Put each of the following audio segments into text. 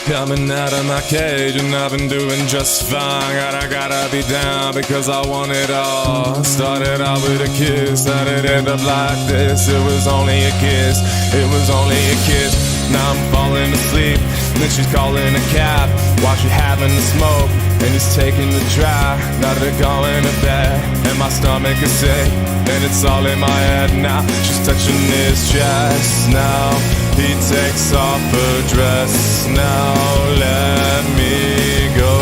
Coming out of my cage and I've been doing just fine. Gotta be down because I want it all. Started out with a kiss, how'd it end up like this? It was only a kiss, it was only a kiss. Now I'm falling asleep, and then she's calling a cab while she having a smoke, and he's taking the drive. Now they're going to bed, and my stomach is sick, and it's all in my head now. She's touching his chest now. He takes off her dress now. Let me go.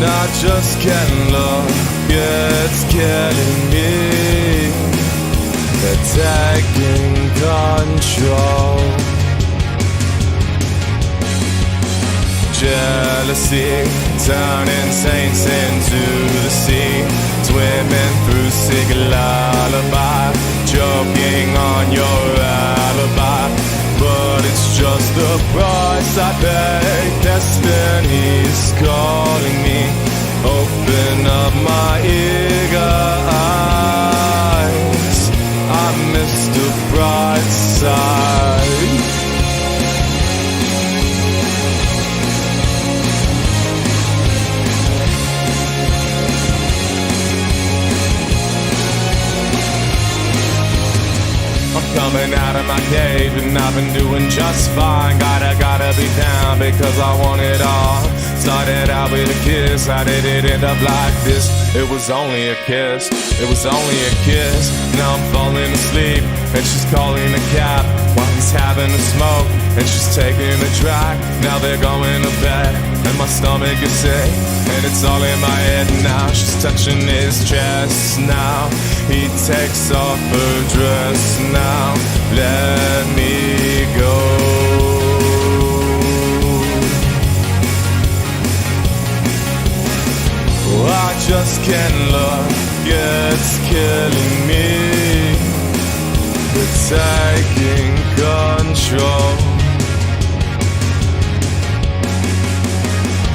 Not just getting love, it's killing me. They're taking control. Jealousy, turning saints into the sea, swimming through sick lullaby, choking on your alibi. But it's just the price I pay. Destiny's calling me. Open up my eager eyes. I miss the bright side. Coming out of my cage and I've been doing just fine. Gotta be down because I want it all. Started out with a kiss, how did it end up like this? It was only a kiss, it was only a kiss. Now I'm falling asleep and she's calling a cab while he's having a smoke, and she's taking a drive. Now they're going to bed, and my stomach is sick, and it's all in my head now. She's touching his chest now. He takes off her dress now. Let me go. I just can't look, it's killing me. It's taking control.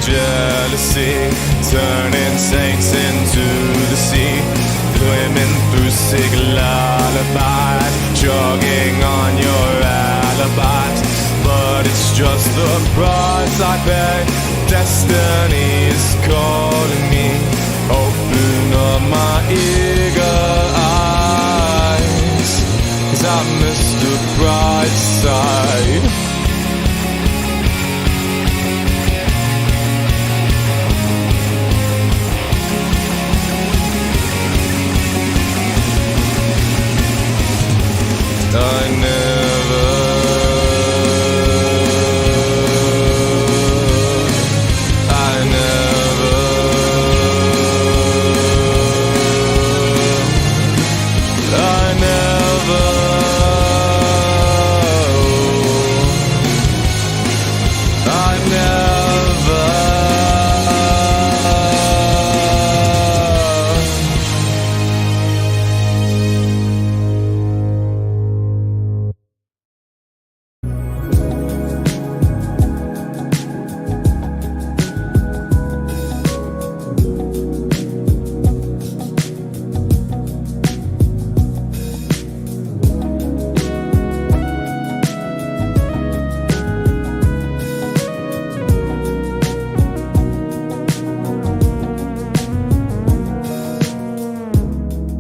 Jealousy, turning saints into the sea, swimming through sick lullabies, jogging on your alibis. But it's just the price I pay. Destiny is calling me. Open up my eager eyes, 'cause I miss the bright side.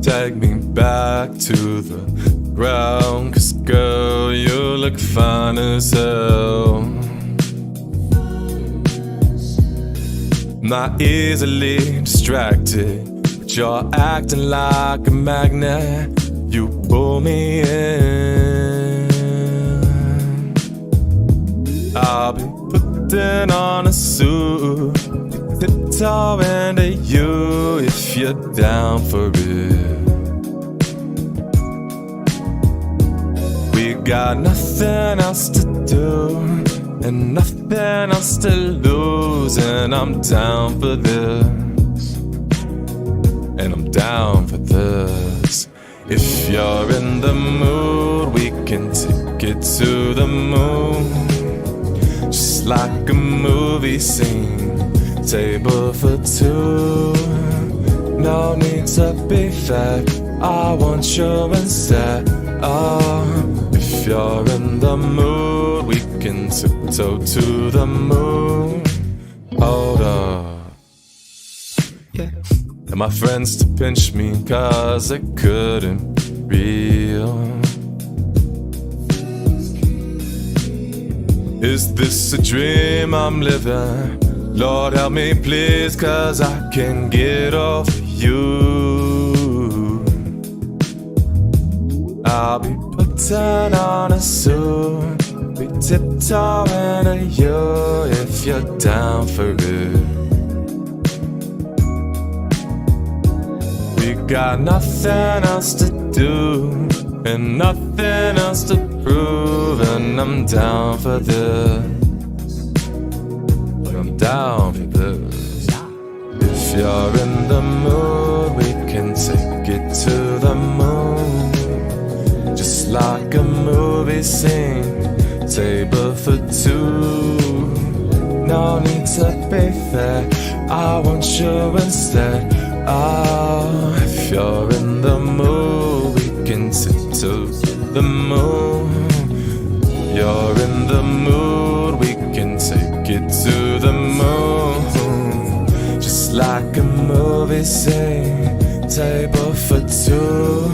Take me back to the ground, 'cause girl, you look fine as hell. Not easily distracted, but you're acting like a magnet. You pull me in. I'll be putting on a suit, tiptoeing to you if you're down for it. We got nothing else to do and nothing else to lose, and I'm down for this, and I'm down for this. If you're in the mood, we can take it to the moon, just like a movie scene, table for two. No need to be fed, I want you instead. Oh, if you're in the mood, we can tiptoe to the moon. Hold up. Yeah. And my friends to pinch me, cause they couldn't real. Is this a dream I'm living? Lord help me please, cause I can't get off you. I'll be putting on a suit, be tiptoeing to you if you're down for it. We got nothing else to do and nothing else to prove, and I'm down for this. I'm down for this. If you're in the mood, we can take it to the moon. Just like a movie scene, table for two. No need to be fair, I want you instead. Oh, if you're in the mood, we can tiptoe the moon. You're in the mood, we can take it to the moon. Just like a movie scene, table for two.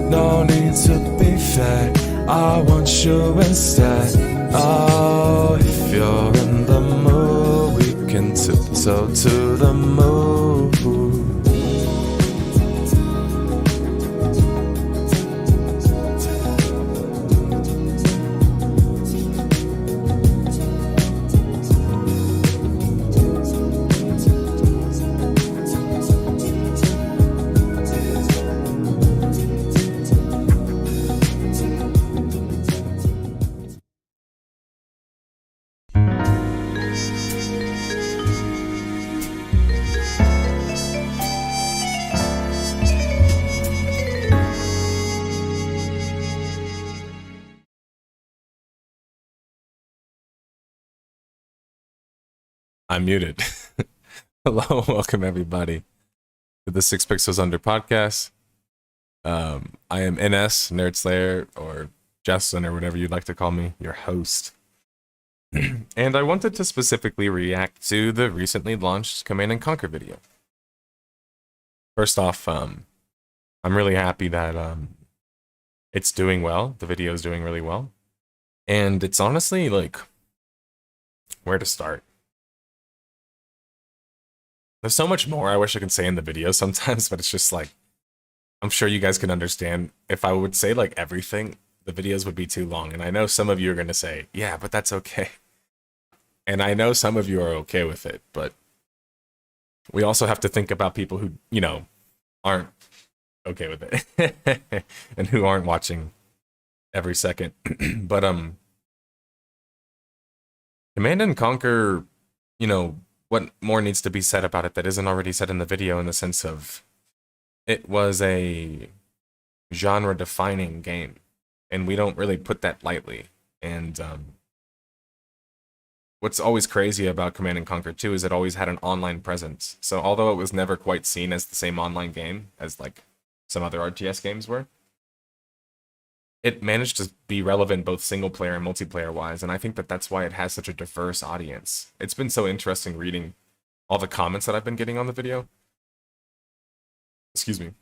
No need to be fair, I want you instead. Oh, if you're in the mood, we can tiptoe to the moon. I'm muted. Hello, welcome everybody to the 6 Pixels Under podcast. I am NS, Nerd Slayer, or Justin, or whatever you'd like to call me, your host. And I wanted to specifically react to the recently launched Command and Conquer video. First off, I'm really happy that it's doing well. The video is doing really well. And it's honestly like, where to start? There's so much more I wish I could say in the video sometimes, but it's just like, I'm sure you guys can understand. If I would say like everything, the videos would be too long. And I know some of you are going to say, yeah, but that's okay. And I know some of you are okay with it, but we also have to think about people who, you know, aren't okay with it and who aren't watching every second. But Command and Conquer, you know, what more needs to be said about it that isn't already said in the video, in the sense of it was a genre-defining game, and we don't really put that lightly. And what's always crazy about Command and Conquer 2 is it always had an online presence. So although it was never quite seen as the same online game as like some other RTS games were, it managed to be relevant both single player and multiplayer wise, and I think that that's why it has such a diverse audience. It's been so interesting reading all the comments that I've been getting on the video. Excuse me.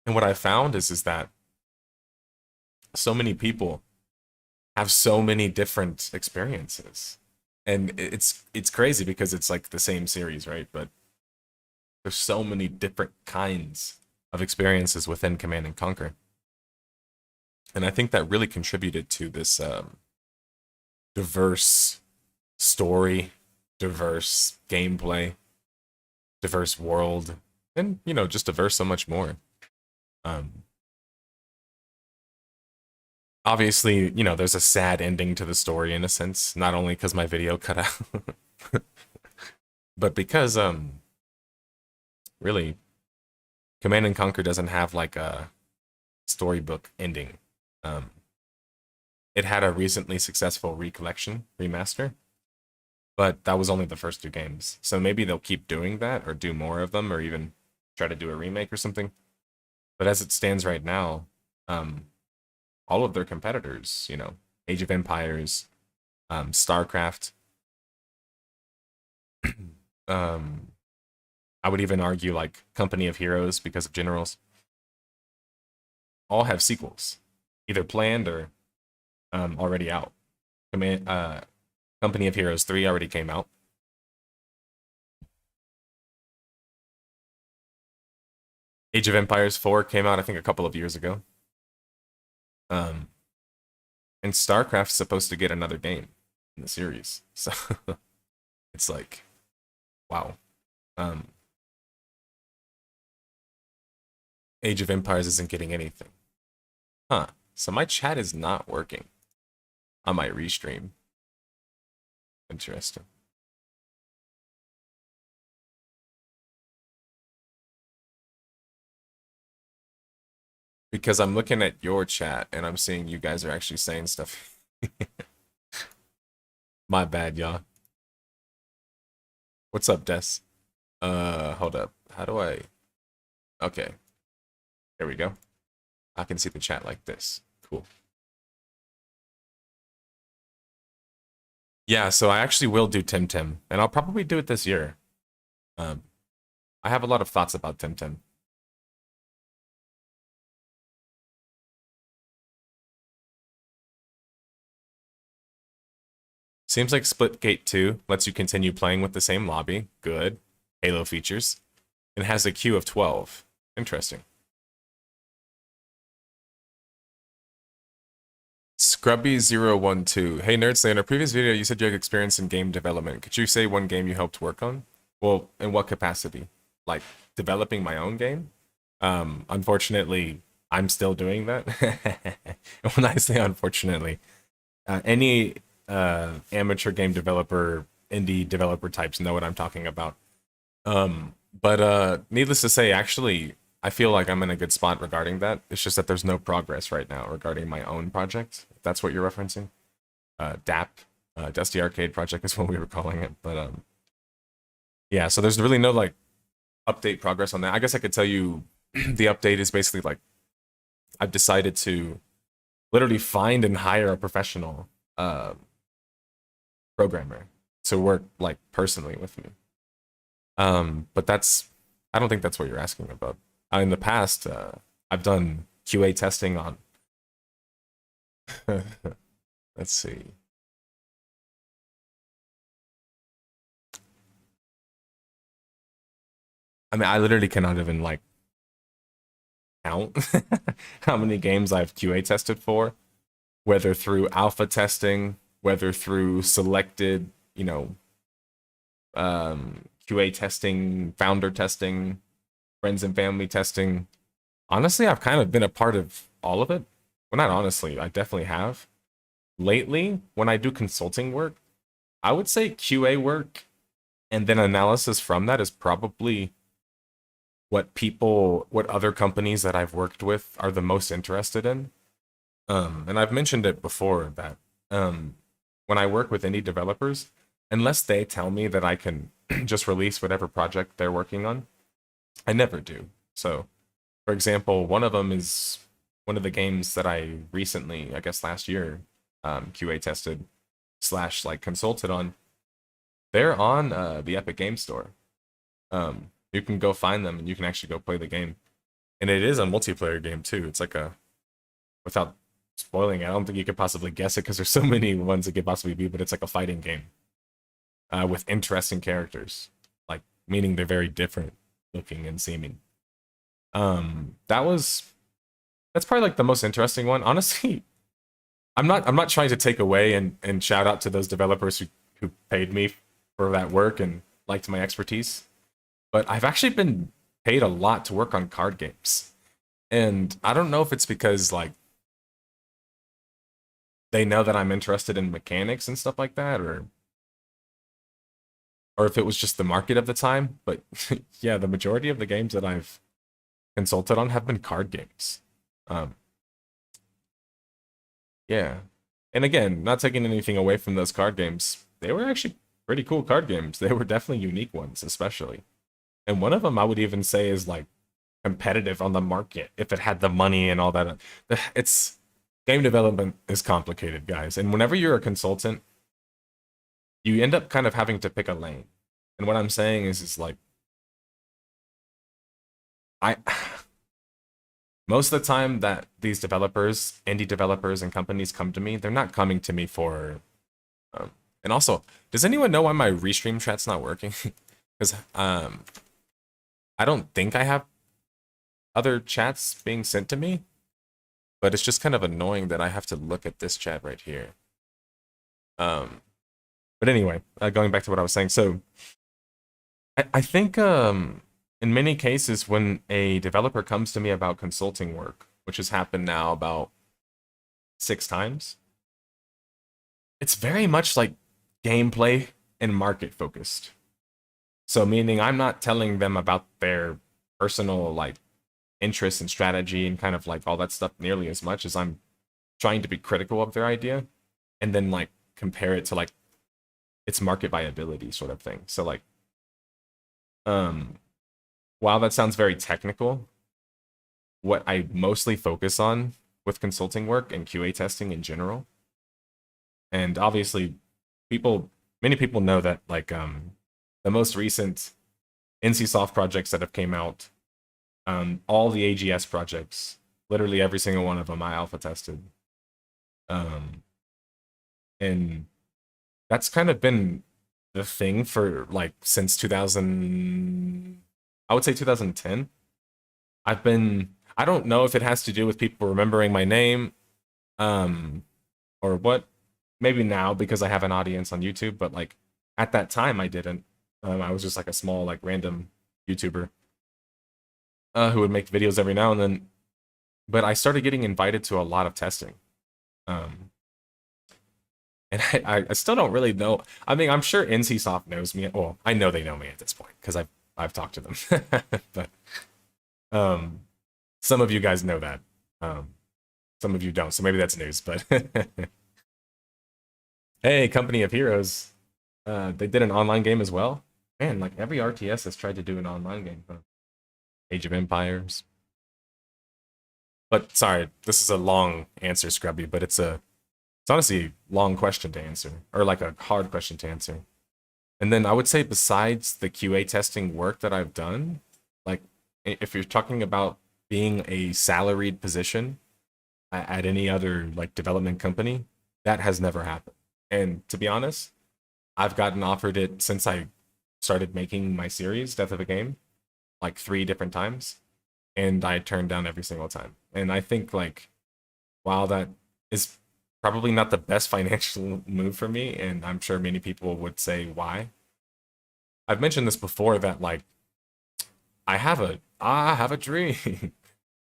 And what I found is that so many people have so many different experiences. And it's crazy because it's like the same series, right? But there's so many different kinds of experiences within Command and Conquer. And I think that really contributed to this diverse story, diverse gameplay, diverse world, and, you know, just diverse so much more. Obviously, you know, there's a sad ending to the story in a sense, not only because my video cut out, but because, really, Command and Conquer doesn't have like a storybook ending. It had a recently successful recollection remaster, but that was only the first 2 games. So maybe they'll keep doing that or do more of them or even try to do a remake or something. But as it stands right now, all of their competitors, you know, Age of Empires, StarCraft. um, I would even argue like Company of Heroes because of Generals. All have sequels, either planned or already out. Company of Heroes 3 already came out. Age of Empires 4 came out, I think, a couple of years ago. And StarCraft's supposed to get another game in the series. So it's like, wow. Age of Empires isn't getting anything. Huh. So my chat is not working on my restream. Interesting. Because I'm looking at your chat and I'm seeing you guys are actually saying stuff. My bad, y'all. What's up, Des? Hold up. How do I... Okay. There we go. I can see the chat like this. Cool. Yeah, so I actually will do Tim, and I'll probably do it this year. I have a lot of thoughts about Tim. Seems like Splitgate 2 lets you continue playing with the same lobby. Good. Halo features. And has a queue of 12. Interesting. Scrubby012. Hey, Nerdslay, in a previous video, you said you had experience in game development. Could you say one game you helped work on? Well, in what capacity? Like, developing my own game? Unfortunately, I'm still doing that. When I say unfortunately, any amateur game developer, indie developer types know what I'm talking about. But needless to say, actually, I feel like I'm in a good spot regarding that. It's just that there's no progress right now regarding my own project, if that's what you're referencing. DAP, Dusty Arcade Project is what we were calling it. But yeah, so there's really no like update progress on that. I guess I could tell you the update is basically like I've decided to literally find and hire a professional programmer to work like personally with me. But that's I don't think that's what you're asking about. In the past, I've done QA testing on. Let's see. I mean, I literally cannot even like count how many games I've QA tested for, whether through alpha testing, whether through selected, you know, QA testing, founder testing, friends and family testing. Honestly, I've kind of been a part of all of it. Well, not honestly, I definitely have. Lately, when I do consulting work, I would say QA work and then analysis from that is probably what other companies that I've worked with are the most interested in. And I've mentioned it before that when I work with indie developers, unless they tell me that I can just release whatever project they're working on, I never do. So, for example, one of them is one of the games that I recently, I guess last year, QA tested / like consulted on. They're on the Epic Game Store. You can go find them and you can actually go play the game. And it is a multiplayer game too. It's like without spoiling it, I don't think you could possibly guess it because there's so many ones it could possibly be, but it's like a fighting game with interesting characters, like meaning they're very different looking and seeming. That's probably like the most interesting one. Honestly, I'm not trying to take away and shout out to those developers who paid me for that work and liked my expertise. But I've actually been paid a lot to work on card games. And I don't know if it's because like they know that I'm interested in mechanics and stuff like that, or if it was just the market of the time. But yeah, the majority of the games that I've consulted on have been card games. Yeah. And again, not taking anything away from those card games, they were actually pretty cool card games. They were definitely unique ones, especially. And one of them I would even say is like competitive on the market if it had the money and all that. It's game development is complicated, guys. And whenever you're a consultant, you end up kind of having to pick a lane. And what I'm saying is like I most of the time that these developers, indie developers and companies come to me, they're not coming to me for and also, does anyone know why my restream chat's not working? Because I don't think I have other chats being sent to me, but it's just kind of annoying that I have to look at this chat right here. But anyway, going back to what I was saying, so I think in many cases when a developer comes to me about consulting work, which has happened now about 6 times, it's very much like gameplay and market focused. So meaning I'm not telling them about their personal like interest and strategy and kind of like all that stuff nearly as much as I'm trying to be critical of their idea and then like compare it to like its market viability sort of thing. So like while that sounds very technical, what I mostly focus on with consulting work and QA testing in general, and obviously many people know that like the most recent NCSoft projects that have came out, all the AGS projects, literally every single one of them I alpha tested. And that's kind of been the thing for like since 2000, I would say 2010. I don't know if it has to do with people remembering my name, or what. Maybe now because I have an audience on YouTube, but like at that time I didn't. I was just like a small like random YouTuber who would make videos every now and then. But I started getting invited to a lot of testing. And I still don't really know. I mean, I'm sure NCSoft knows me. Well, I know they know me at this point because I've talked to them. But some of you guys know that. Some of you don't, so maybe that's news. But hey, Company of Heroes, they did an online game as well. Man, like every RTS has tried to do an online game. Huh? Age of Empires. But sorry, this is a long answer, Scrubby, but it's honestly a long question to answer, or like a hard question to answer. And then I would say besides the QA testing work that I've done, like if you're talking about being a salaried position at any other like development company, that has never happened. And to be honest, I've gotten offered it since I started making my series, Death of a Game, like 3 different times, and I turned down every single time. And I think like, while that is probably not the best financial move for me, and I'm sure many people would say why. I've mentioned this before that like I have a dream,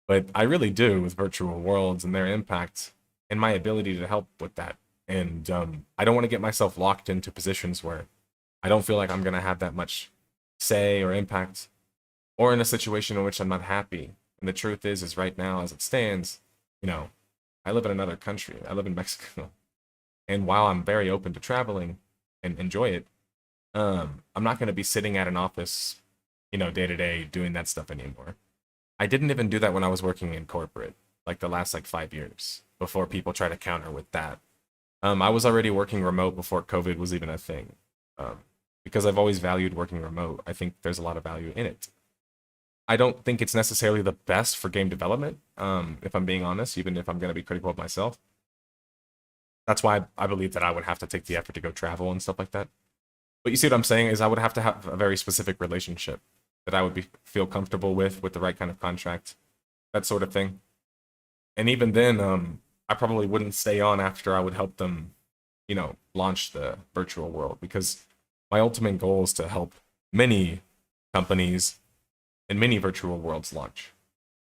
but I really do with virtual worlds and their impact and my ability to help with that. And I don't want to get myself locked into positions where I don't feel like I'm gonna have that much say or impact, or in a situation in which I'm not happy. And the truth is right now, as it stands, you know, I live in another country. I live in Mexico. And while I'm very open to traveling and enjoy it, I'm not going to be sitting at an office, you know, day to day doing that stuff anymore. I didn't even do that when I was working in corporate, like the last like 5 years before people try to counter with that. I was already working remote before COVID was even a thing. Because I've always valued working remote. I think there's a lot of value in it. I don't think it's necessarily the best for game development, if I'm being honest, even if I'm going to be critical of myself. That's why I believe that I would have to take the effort to go travel and stuff like that. But you see what I'm saying is I would have to have a very specific relationship that I would feel comfortable with the right kind of contract, that sort of thing. And even then, I probably wouldn't stay on after I would help them, you know, launch the virtual world, because my ultimate goal is to help many companies and many virtual worlds launch,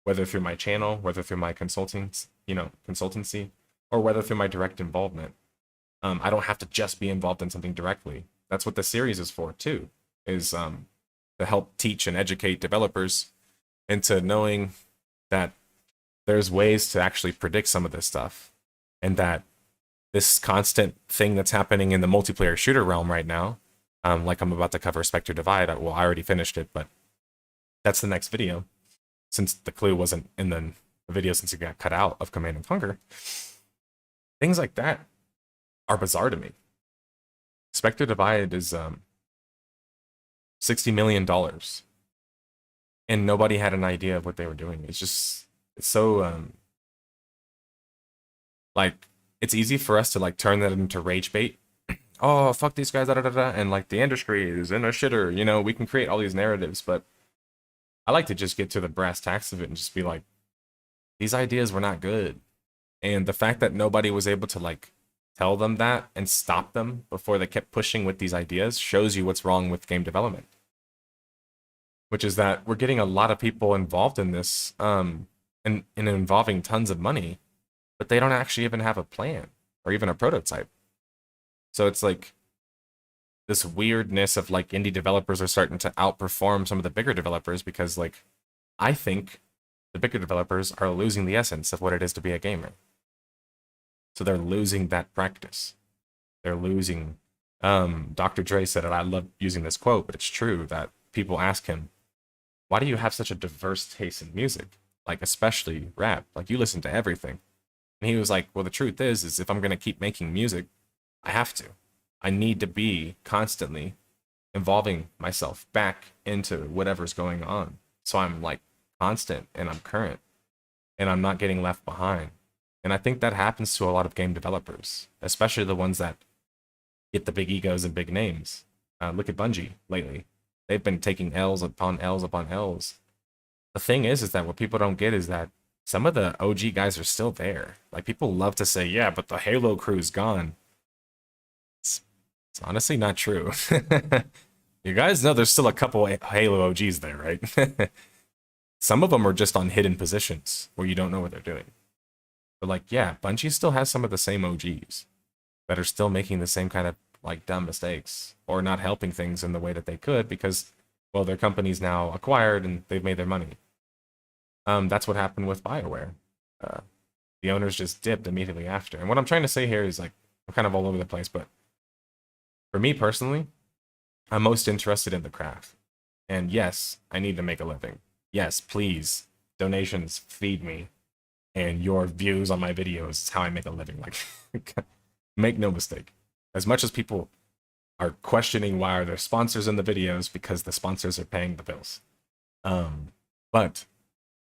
whether through my channel, whether through my consultants, you know, consultancy, or whether through my direct involvement. I don't have to just be involved in something directly. That's what the series is for too, is to help teach and educate developers into knowing that there's ways to actually predict some of this stuff, and that this constant thing that's happening in the multiplayer shooter realm right now, like I'm about to cover Spectre Divide. Well, I already finished it, but that's the next video. since the clue wasn't in the video, since it got cut out of Command and Conquer, things like that are bizarre to me. Spectre Divide is $60 million, and nobody had an idea of what they were doing. It's so like, it's easy for us to like turn that into rage bait. Oh, fuck these guys, da da da da, and like the industry is in a shitter. You know, we can create all these narratives, but I like to just get to the brass tacks of it and just be like, these ideas were not good. And the fact that nobody was able to like tell them that and stop them before they kept pushing with these ideas shows you what's wrong with game development. Which is that we're getting a lot of people involved in this, and involving tons of money, but they don't actually even have a plan or even a prototype. So it's like this weirdness of like indie developers are starting to outperform some of the bigger developers because like I think the bigger developers are losing the essence of what it is to be a gamer. So they're losing that practice. They're losing. Dr. Dre said it. I love using this quote, but it's true that people ask him, why do you have such a diverse taste in music? Like, especially rap. Like, you listen to everything. And he was like, well, the truth is if I'm going to keep making music, I have to. I need to be constantly involving myself back into whatever's going on. So I'm like constant and I'm current and I'm not getting left behind. And I think that happens to a lot of game developers, especially the ones that get the big egos and big names. Look at Bungie lately. They've been taking L's upon L's upon L's. The thing is that what people don't get is that some of the OG guys are still there. Like, people love to say, yeah, but the Halo crew's gone. It's honestly not true. You guys know there's still a couple Halo OGs there, right? Some of them are just on hidden positions where you don't know what they're doing. But like, yeah, Bungie still has some of the same OGs that are still making the same kind of like dumb mistakes or not helping things in the way that they could because, well, their company's now acquired and they've made their money. That's what happened with BioWare. The owners just dipped immediately after. And what I'm trying to say here is like, I'm kind of all over the place, but for me personally, I'm most interested in the craft. And yes, I need to make a living. Yes, please, donations feed me. And your views on my videos is how I make a living. Like, make no mistake. As much as people are questioning why are there sponsors in the videos, because the sponsors are paying the bills. But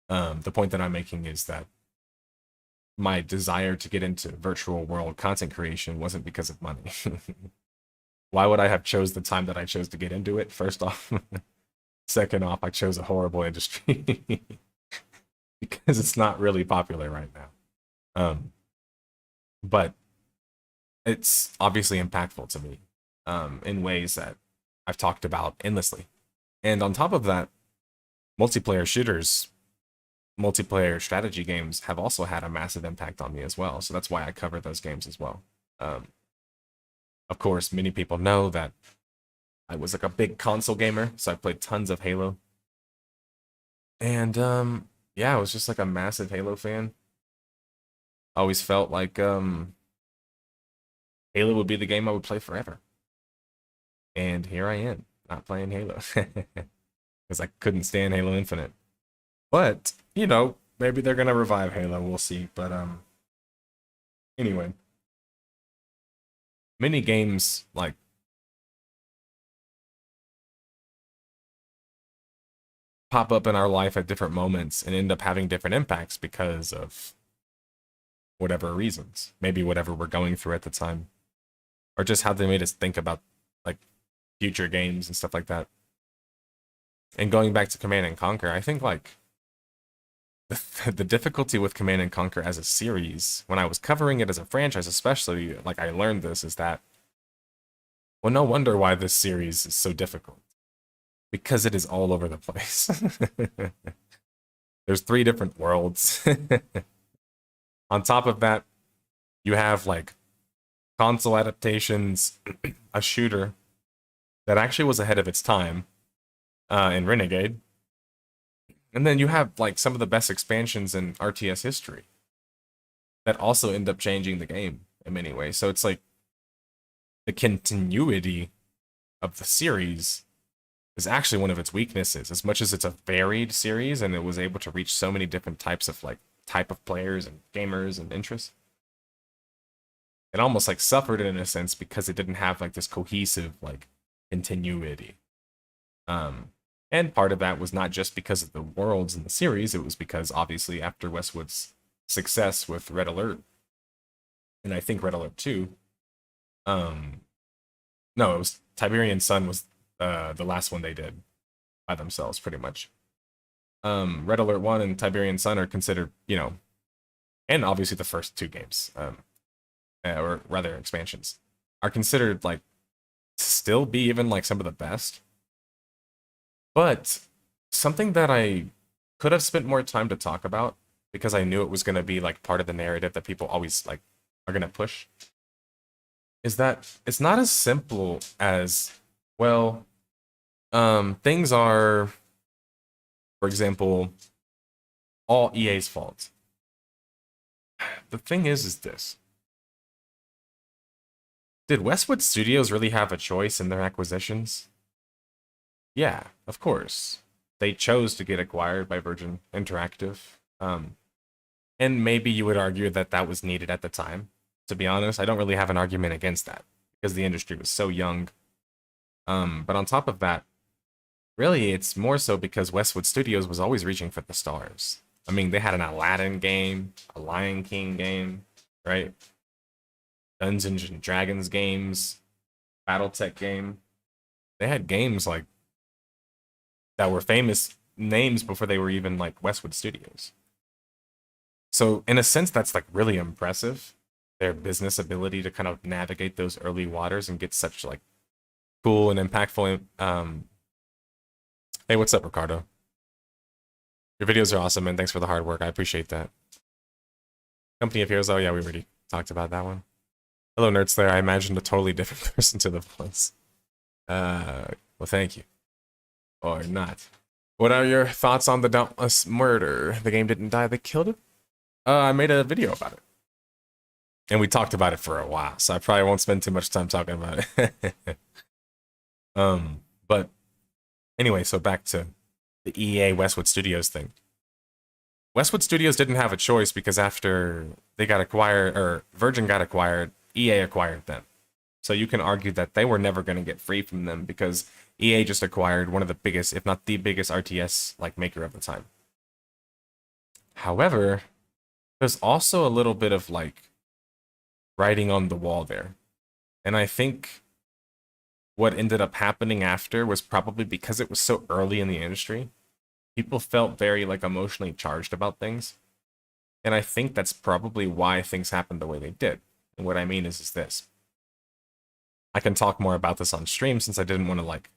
the point that I'm making is that my desire to get into virtual world content creation wasn't because of money. Why would I have chose the time that I chose to get into it? First off. Second off, I chose a horrible industry. Because it's not really popular right now. But it's obviously impactful to me in ways that I've talked about endlessly. And on top of that, multiplayer shooters, multiplayer strategy games have also had a massive impact on me as well. So that's why I cover those games as well. Of course, many people know that I was like a big console gamer, so I played tons of Halo. And yeah, I was just like a massive Halo fan. I always felt like Halo would be the game I would play forever. And here I am, not playing Halo. Because I couldn't stand Halo Infinite. But, you know, maybe they're gonna revive Halo, we'll see. But anyway. Many games like pop up in our life at different moments and end up having different impacts because of whatever reasons. Maybe whatever we're going through at the time. Or just how they made us think about like future games and stuff like that. And going back to Command and Conquer, I think like the difficulty with Command and Conquer as a series, when I was covering it as a franchise especially, like I learned this, is that, well, no wonder why this series is so difficult. Because it is all over the place. There's 3 different worlds. On top of that, you have like console adaptations, a shooter that actually was ahead of its time in Renegade. And then you have like some of the best expansions in RTS history that also end up changing the game in many ways. So it's like the continuity of the series is actually one of its weaknesses. As much as it's a varied series and it was able to reach so many different types of like type of players and gamers and interests, it almost like suffered in a sense because it didn't have like this cohesive like continuity. And part of that was not just because of the worlds in the series, it was because obviously after Westwood's success with Red Alert, and I think Red Alert 2, no, it was Tiberian Sun was the last one they did by themselves, pretty much. Red Alert 1 and Tiberian Sun are considered, you know, and obviously the first two games, or rather expansions, are considered like to still be even like some of the best. But something that I could have spent more time to talk about because I knew it was going to be like part of the narrative that people always like are going to push is that it's not as simple as, well, things are, for example, all EA's fault. The thing is this. Did Westwood Studios really have a choice in their acquisitions? Yeah, of course. They chose to get acquired by Virgin Interactive. And maybe you would argue that that was needed at the time. To be honest, I don't really have an argument against that because the industry was so young. But on top of that, really, it's more so because Westwood Studios was always reaching for the stars. I mean, they had an Aladdin game, a Lion King game, right? Dungeons and Dragons games, BattleTech game. They had games like that were famous names before they were even like Westwood Studios. So in a sense, that's like really impressive. Their business ability to kind of navigate those early waters and get such like cool and impactful. Hey, what's up, Ricardo? Your videos are awesome, and thanks for the hard work. I appreciate that. Company of Heroes. Oh yeah, we already talked about that one. Hello, Nerds there. I imagined a totally different person to the voice. Well, thank you. Or not. What are your thoughts on the Dauntless murder? The game didn't die, they killed it? I made a video about it. And we talked about it for a while, so I probably won't spend too much time talking about it. But anyway, so back to the EA Westwood Studios thing. Westwood Studios didn't have a choice because after they got acquired, or Virgin got acquired, EA acquired them. So you can argue that they were never going to get free from them because EA just acquired one of the biggest, if not the biggest RTS like maker of the time. However, there's also a little bit of like writing on the wall there. And I think what ended up happening after was probably because it was so early in the industry. People felt very like emotionally charged about things. And I think that's probably why things happened the way they did. And what I mean is this. I can talk more about this on stream since I didn't want to like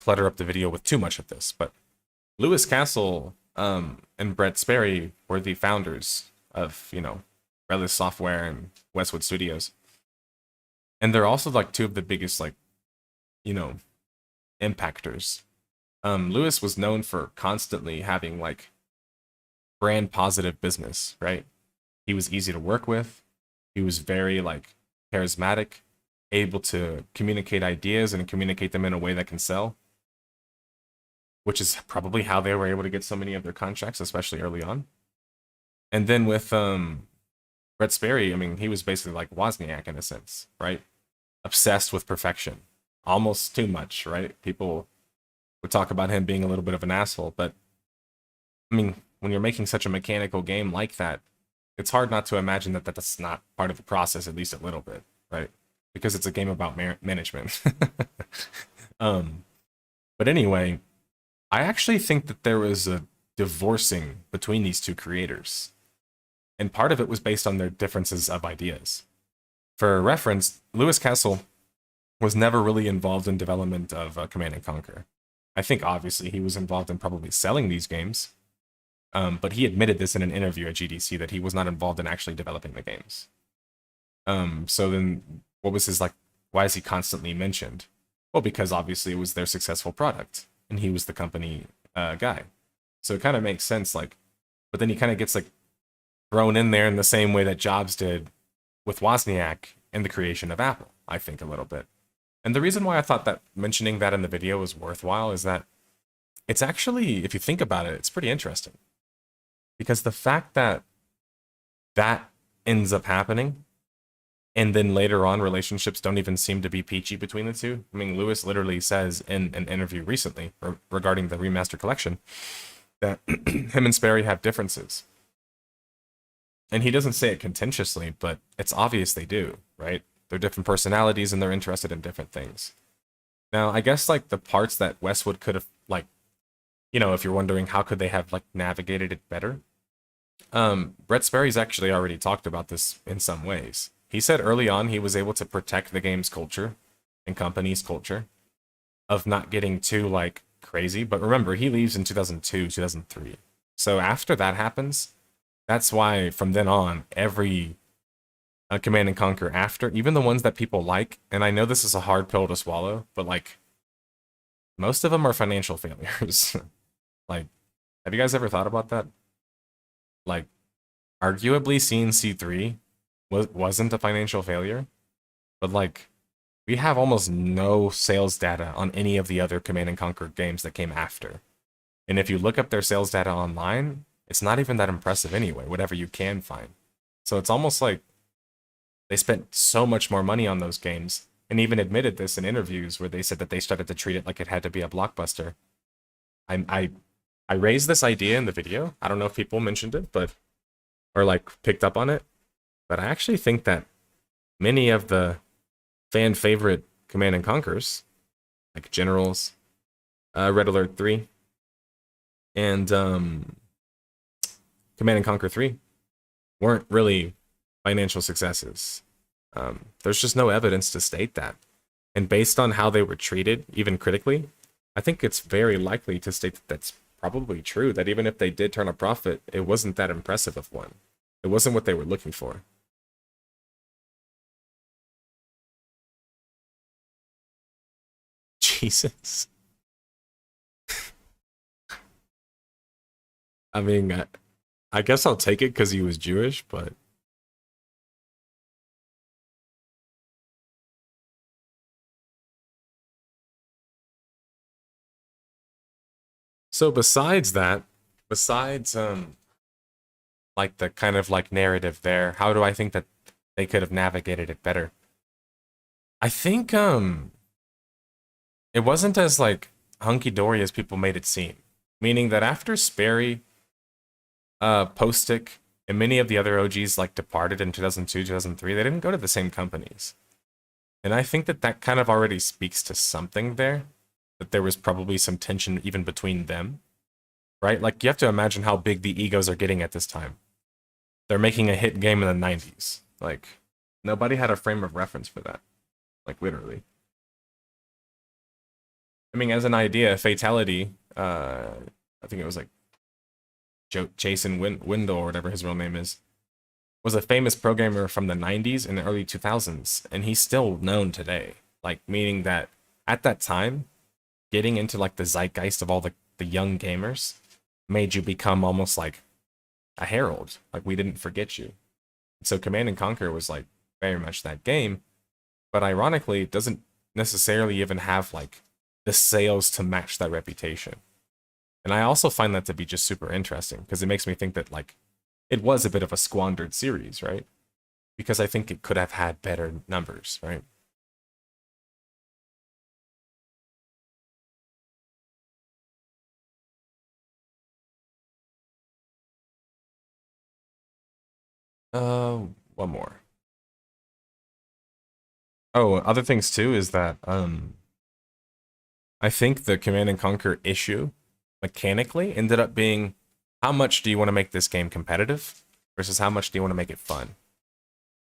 clutter up the video with too much of this, but Lewis Castle and Brett Sperry were the founders of, you know, Relic Software and Westwood Studios. And they're also like two of the biggest like, you know, impactors. Lewis was known for constantly having like brand positive business, right? He was easy to work with. He was very like charismatic, able to communicate ideas and communicate them in a way that can sell, which is probably how they were able to get so many of their contracts, especially early on. And then with Brett Sperry, I mean, he was basically like Wozniak in a sense, right? Obsessed with perfection, almost too much, right? People would talk about him being a little bit of an asshole, but I mean, when you're making such a mechanical game like that, it's hard not to imagine that that's not part of the process, at least a little bit, right? Because it's a game about management. But anyway, I actually think that there was a divorcing between these two creators. And part of it was based on their differences of ideas. For reference, Lewis Castle was never really involved in development of Command & Conquer. I think obviously he was involved in probably selling these games. But he admitted this in an interview at GDC that he was not involved in actually developing the games. So then what was his like, why is he constantly mentioned? Well, because obviously it was their successful product and he was the company guy. So it kind of makes sense, like, but then he kind of gets like thrown in there in the same way that Jobs did with Wozniak in the creation of Apple, I think a little bit. And the reason why I thought that mentioning that in the video was worthwhile is that it's actually, if you think about it, it's pretty interesting. Because the fact that that ends up happening, and then later on relationships don't even seem to be peachy between the two. I mean, Lewis literally says in an interview recently regarding the remaster collection that him and Sperry have differences. And he doesn't say it contentiously, but it's obvious they do, right? They're different personalities and they're interested in different things. Now, I guess like the parts that Westwood could have like, you know, if you're wondering how could they have like navigated it better, Brett Sperry's actually already talked about this in some ways. He said early on he was able to protect the game's culture and company's culture of not getting too like crazy. But remember, he leaves in 2002, 2003. So after that happens, that's why from then on, every Command and Conquer after, even the ones that people like, and I know this is a hard pill to swallow, but like most of them are financial failures. Like, have you guys ever thought about that? Like, arguably CNC3 wasn't a financial failure, but like we have almost no sales data on any of the other Command and Conquer games that came after. And if you look up their sales data online, it's not even that impressive anyway, whatever you can find. So it's almost like they spent so much more money on those games, and even admitted this in interviews where they said that they started to treat it like it had to be a blockbuster. I raised this idea in the video. I don't know if people mentioned it, but or like picked up on it. But I actually think that many of the fan favorite Command and Conquers, like Generals, Red Alert 3, and Command and Conquer 3, weren't really financial successes. There's just no evidence to state that. And based on how they were treated, even critically, I think it's very likely to state that that's probably true, that even if they did turn a profit, it wasn't that impressive of one. It wasn't what they were looking for. Jesus. I mean, I guess I'll take it because he was Jewish, but so besides that, besides like the kind of like narrative there, how do I think that they could have navigated it better? I think it wasn't as like hunky-dory as people made it seem. Meaning that after Sperry, Postic, and many of the other OGs like departed in 2002, 2003, they didn't go to the same companies. And I think that that kind of already speaks to something there, that there was probably some tension even between them, right? Like, you have to imagine how big the egos are getting at this time. They're making a hit game in the 90s. Like, nobody had a frame of reference for that. Like, literally. I mean, as an idea, Fatality, I think it was like Jason Wendell, or whatever his real name is, was a famous programmer from the 90s and the early 2000s, and he's still known today. Like, meaning that at that time, getting into like the zeitgeist of all the young gamers made you become almost like a herald. Like, we didn't forget you. So Command and Conquer was like very much that game, but ironically, it doesn't necessarily even have like the sales to match that reputation. And I also find that to be just super interesting, because it makes me think that like it was a bit of a squandered series, right? Because I think it could have had better numbers, right? One more. Oh, other things too is that I think the Command and Conquer issue mechanically ended up being, how much do you want to make this game competitive versus how much do you want to make it fun?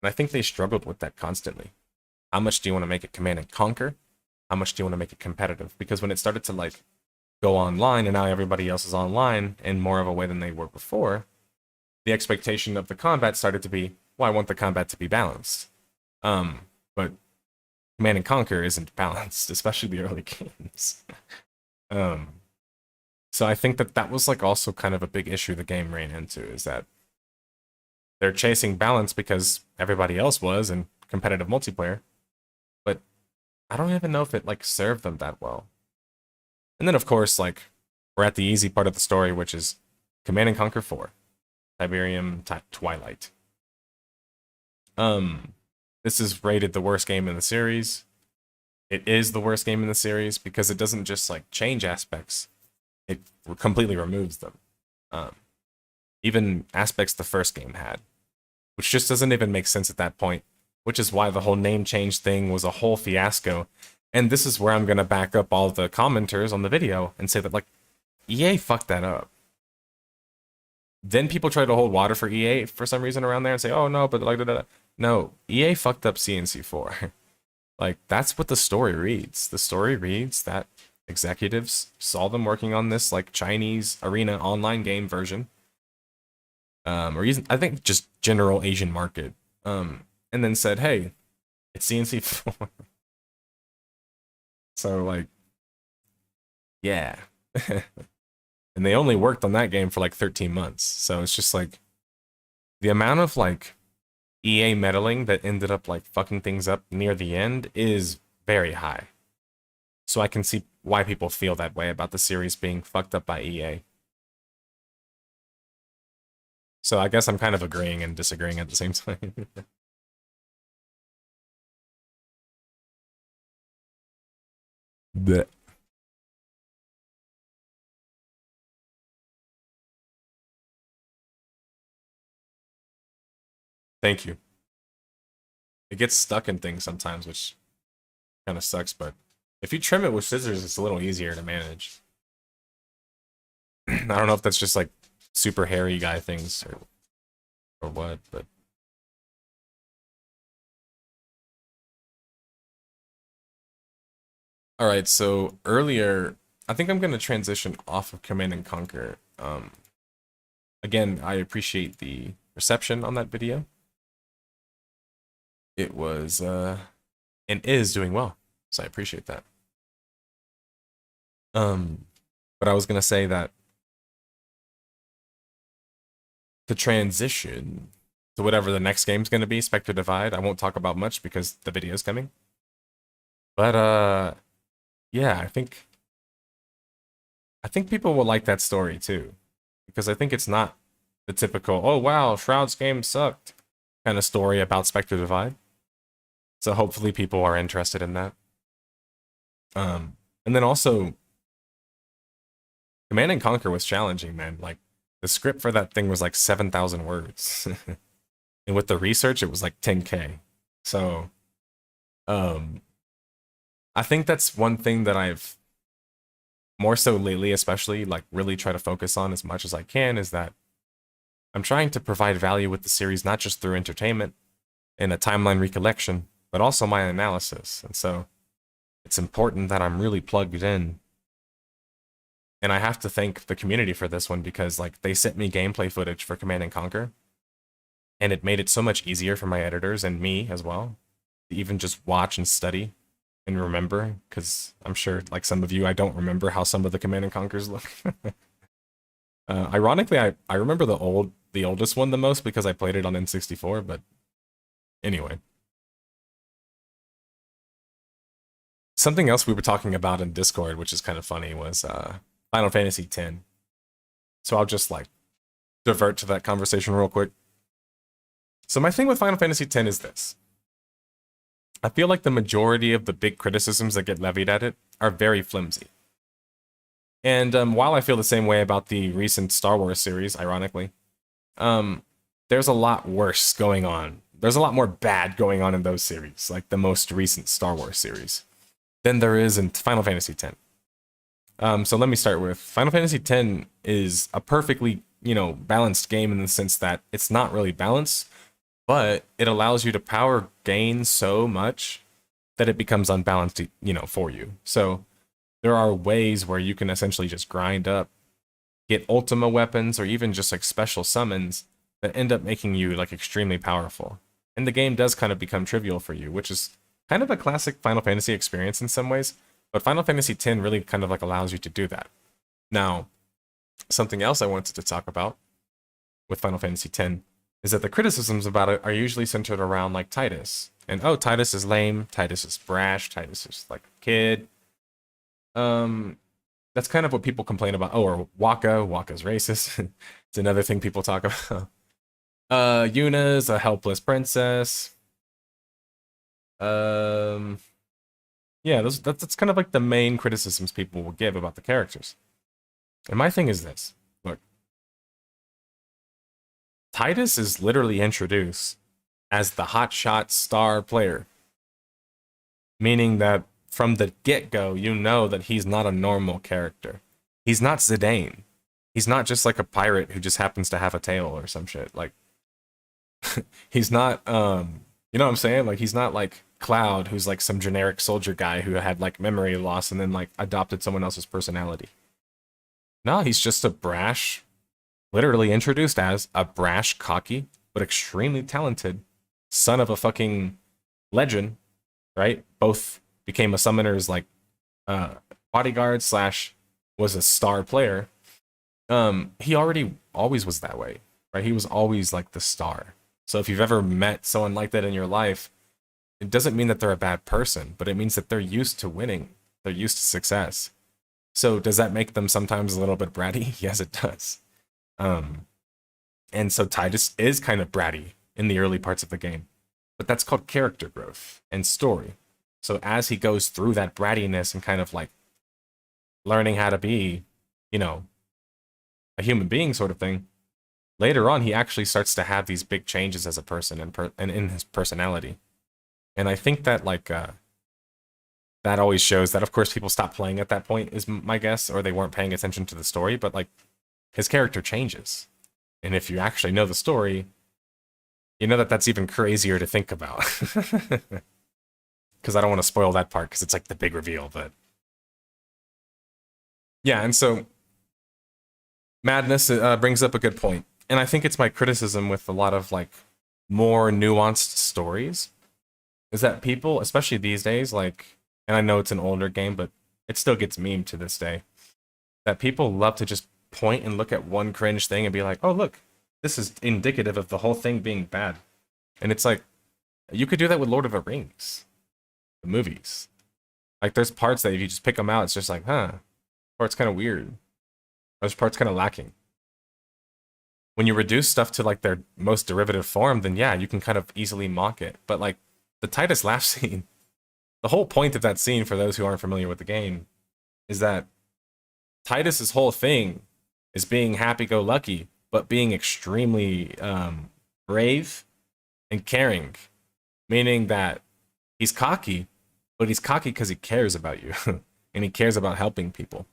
And I think they struggled with that constantly. How much do you want to make it Command and Conquer? How much do you want to make it competitive? Because when it started to like go online and now everybody else is online in more of a way than they were before, the expectation of the combat started to be, well, I want the combat to be balanced. But Command and Conquer isn't balanced, especially the early games. So I think that that was like also kind of a big issue the game ran into, is that they're chasing balance because everybody else was in competitive multiplayer, but I don't even know if it like served them that well. And then of course, like, we're at the easy part of the story, which is Command and Conquer 4, Tiberium Twilight. This is rated the worst game in the series. It is the worst game in the series because it doesn't just like change aspects, it completely removes them. Even aspects the first game had, which just doesn't even make sense at that point, which is why the whole name change thing was a whole fiasco. And this is where I'm gonna back up all the commenters on the video and say that, like, EA fucked that up. Then people try to hold water for EA for some reason around there and say, oh no, but like, no, EA fucked up CNC4. Like, that's what the story reads. The story reads that executives saw them working on this, like, Chinese arena online game version. Or even, I think, just general Asian market. And then said, hey, it's CNC4. So, like, yeah. And they only worked on that game for, like, 13 months. So it's just, like, the amount of, like, EA meddling that ended up, like, fucking things up near the end is very high. So I can see why people feel that way about the series being fucked up by EA. So I guess I'm kind of agreeing and disagreeing at the same time. Blech. Thank you. It gets stuck in things sometimes, which kind of sucks, but if you trim it with scissors, it's a little easier to manage. I don't know if that's just like super hairy guy things or what, but all right, so earlier, I think I'm going to transition off of Command and Conquer. Again, I appreciate the reception on that video. It was and is doing well, so I appreciate that. But I was going to say that the transition to whatever the next game's going to be, Spectre Divide, I won't talk about much because the video's coming. But yeah, I think people will like that story too, because I think it's not the typical, oh wow, Shroud's game sucked kind of story about Spectre Divide. So hopefully people are interested in that. And then also, Command and Conquer was challenging, man. Like, the script for that thing was like 7,000 words. And with the research, it was like 10K. So, I think that's one thing that I've more so lately, especially, like, really try to focus on as much as I can, is that I'm trying to provide value with the series, not just through entertainment and a timeline recollection, but also my analysis. And so it's important that I'm really plugged in. And I have to thank the community for this one, because like they sent me gameplay footage for Command and Conquer, and it made it so much easier for my editors and me as well to even just watch and study and remember, because I'm sure like some of you, I don't remember how some of the Command and Conquers look. Ironically, I remember the oldest one the most because I played it on N64, but anyway. Something else we were talking about in Discord, which is kind of funny, was Final Fantasy X. So I'll just like divert to that conversation real quick. So my thing with Final Fantasy X is this. I feel like the majority of the big criticisms that get levied at it are very flimsy. And while I feel the same way about the recent Star Wars series, ironically, there's a lot worse going on. There's a lot more bad going on in those series, like the most recent Star Wars series, than there is in Final Fantasy X. So let me start with Final Fantasy X is a perfectly, balanced game in the sense that it's not really balanced, but it allows you to power gain so much that it becomes unbalanced, for you. So there are ways where you can essentially just grind up, get Ultima weapons, or even just like special summons that end up making you like extremely powerful. And the game does kind of become trivial for you, which is kind of a classic Final Fantasy experience in some ways. But Final Fantasy X really kind of like allows you to do that. Now, something else I wanted to talk about with Final Fantasy X is that the criticisms about it are usually centered around like Titus. And oh, Titus is lame, Titus is brash, Titus is like a kid. That's kind of what people complain about. Oh, or Waka's racist. It's another thing people talk about. Yuna's a helpless princess. Yeah, that's kind of like the main criticisms people will give about the characters. And my thing is this. Look. Titus is literally introduced as the hotshot star player. Meaning that from the get-go, you know that he's not a normal character. He's not Zidane. He's not just like a pirate who just happens to have a tail or some shit. Like, he's not, you know what I'm saying? Like, he's not like Cloud, who's like some generic soldier guy who had like memory loss and then like adopted someone else's personality. No, he's just a brash, literally introduced as a brash, cocky, but extremely talented son of a fucking legend, right? Both became a summoner's like bodyguard slash was a star player. He already always was that way, right? He was always like the star. So if you've ever met someone like that in your life, it doesn't mean that they're a bad person, but it means that they're used to winning. They're used to success. So does that make them sometimes a little bit bratty? Yes, it does. And so Titus is kind of bratty in the early parts of the game, but that's called character growth and story. So as he goes through that brattiness and kind of like learning how to be, you know, a human being sort of thing, later on he actually starts to have these big changes as a person and in his personality. And I think that like that always shows that of course people stop playing at that point is my guess, or they weren't paying attention to the story, but like his character changes. And if you actually know the story, you know that that's even crazier to think about. Because I don't want to spoil that part because it's like the big reveal, but yeah. And so Madness brings up a good point, and I think it's my criticism with a lot of like more nuanced stories is that people, especially these days, like, and I know it's an older game, but it still gets memed to this day, that people love to just point and look at one cringe thing and be like, oh look, this is indicative of the whole thing being bad. And it's like, you could do that with Lord of the Rings, the movies. Like there's parts that if you just pick them out, it's just like, huh, part's kind of weird. This part's kind of lacking. When you reduce stuff to like their most derivative form, then yeah, you can kind of easily mock it. But like the Titus laugh scene, the whole point of that scene, for those who aren't familiar with the game, is that Titus's whole thing is being happy-go-lucky, but being extremely brave and caring. Meaning that he's cocky, but he's cocky because he cares about you. And he cares about helping people.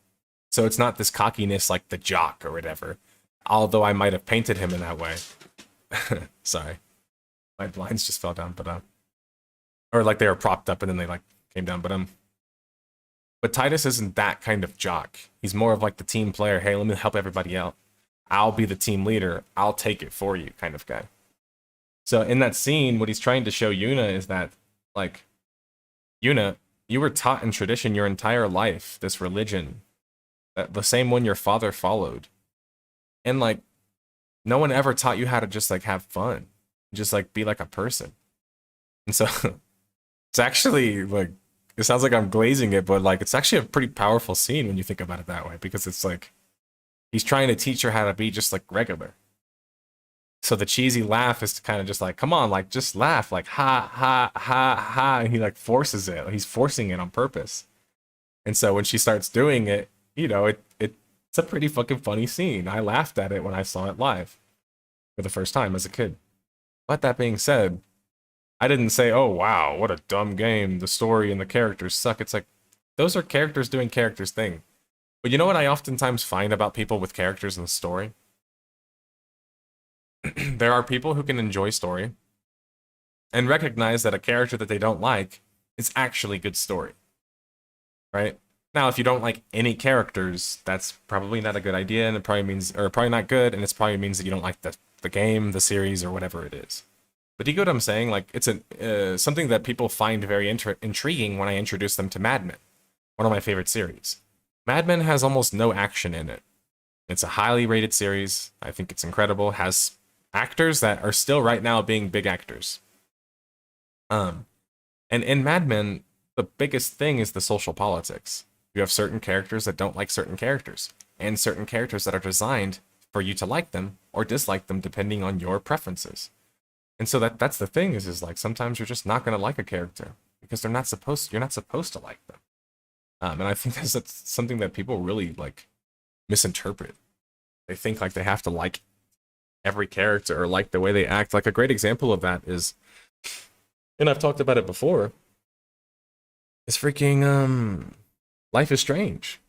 So it's not this cockiness like the jock or whatever. Although I might have painted him in that way. Sorry. My blinds just fell down, but or like they were propped up and then they like came down, but Titus isn't that kind of jock. He's more of like the team player. Hey, let me help everybody out. I'll be the team leader. I'll take it for you kind of guy. So in that scene, what he's trying to show Yuna is that, like, Yuna, you were taught in tradition your entire life, this religion, the same one your father followed. And like, no one ever taught you how to just like have fun, just like be like a person. And so it's actually like, it sounds like I'm glazing it, but like, it's actually a pretty powerful scene when you think about it that way, because it's like, he's trying to teach her how to be just like regular. So the cheesy laugh is to kind of just like, come on, like just laugh, like ha, ha, ha, ha. And he like forces it. He's forcing it on purpose. And so when she starts doing it, you know, it's a pretty fucking funny scene. I laughed at it when I saw it live for the first time as a kid. But that being said, I didn't say, oh wow, what a dumb game. The story and the characters suck. It's like, those are characters doing characters thing. But you know what I oftentimes find about people with characters in the story? There are people who can enjoy story and recognize that a character that they don't like is actually good story. Right? Now, if you don't like any characters, that's probably not a good idea, and it probably means, or probably not good, and it probably means that you don't like the game, the series, or whatever it is. But do you get what I'm saying? Like, it's something that people find very intriguing when I introduce them to Mad Men, one of my favorite series. Mad Men has almost no action in it. It's a highly rated series. I think it's incredible. It has actors that are still right now being big actors. And in Mad Men, the biggest thing is the social politics. You have certain characters that don't like certain characters, and certain characters that are designed for you to like them or dislike them depending on your preferences. And so that's the thing is like sometimes you're just not gonna like a character because you're not supposed to like them. And I think that's something that people really like misinterpret. They think like they have to like every character or like the way they act. Like a great example of that is, and I've talked about it before, is freaking Life is Strange.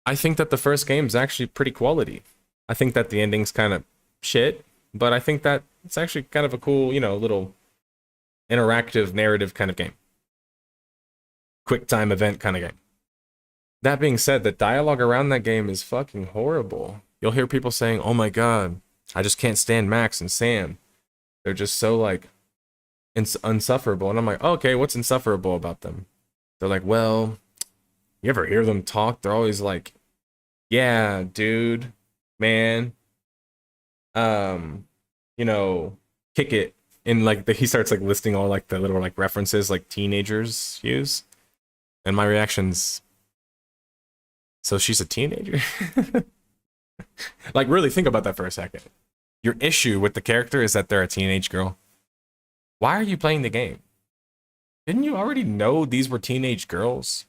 I think that the first game is actually pretty quality. I think that the ending's kind of shit, but I think that it's actually kind of a cool, you know, little interactive narrative kind of game. Quick time event kind of game. That being said, the dialogue around that game is fucking horrible. You'll hear people saying, "Oh my god, I just can't stand Max and Sam. They're just so like insufferable." And I'm like, oh, okay, what's insufferable about them? They're like, well, you ever hear them talk? They're always like, yeah, dude, man, you know, kick it. And like he starts like listing all like the little like references like teenagers use. And my reaction's, so she's a teenager? Like, really think about that for a second. Your issue with the character is that they're a teenage girl. Why are you playing the game? Didn't you already know these were teenage girls?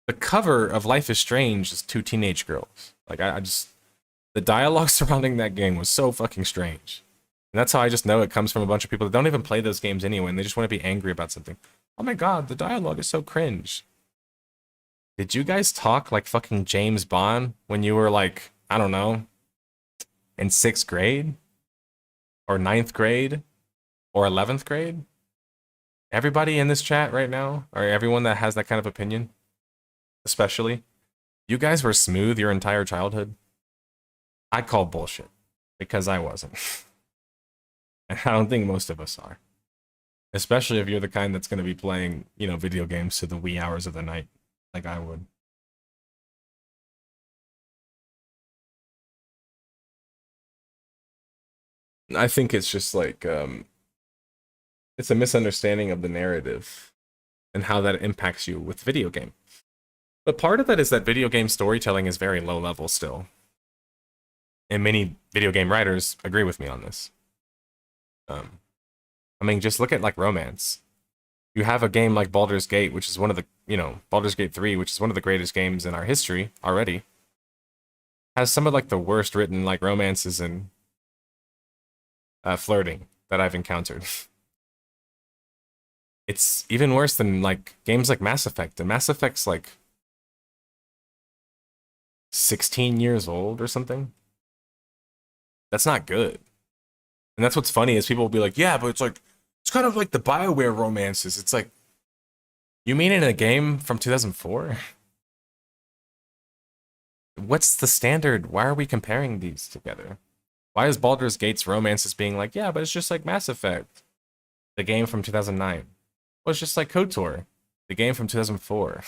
The cover of Life is Strange is 2 teenage girls. Like, I just... The dialogue surrounding that game was so fucking strange. And that's how I just know it comes from a bunch of people that don't even play those games anyway, and they just want to be angry about something. Oh my god, the dialogue is so cringe. Did you guys talk like fucking James Bond when you were like, I don't know, in 6th grade? Or 9th grade? Or 11th grade? Everybody in this chat right now, or everyone that has that kind of opinion, especially, you guys were smooth your entire childhood? I call bullshit, because I wasn't. And I don't think most of us are. Especially if you're the kind that's going to be playing, you know, video games to the wee hours of the night, like I would. I think it's just like, it's a misunderstanding of the narrative and how that impacts you with video game. But part of that is that video game storytelling is very low level still. And many video game writers agree with me on this. I mean, just look at like romance. You have a game like Baldur's Gate, which is one of the, you know, Baldur's Gate 3, which is one of the greatest games in our history already. Has some of like the worst written like romances and flirting that I've encountered. It's even worse than like games like Mass Effect. And Mass Effect's like 16 years old or something. That's not good. And that's what's funny is people will be like, yeah, but it's like, it's kind of like the BioWare romances. It's like, you mean in a game from 2004? What's the standard? Why are we comparing these together? Why is Baldur's Gate's romances being like, yeah, but it's just like Mass Effect, the game from 2009? Well, it's just like KOTOR, the game from 2004.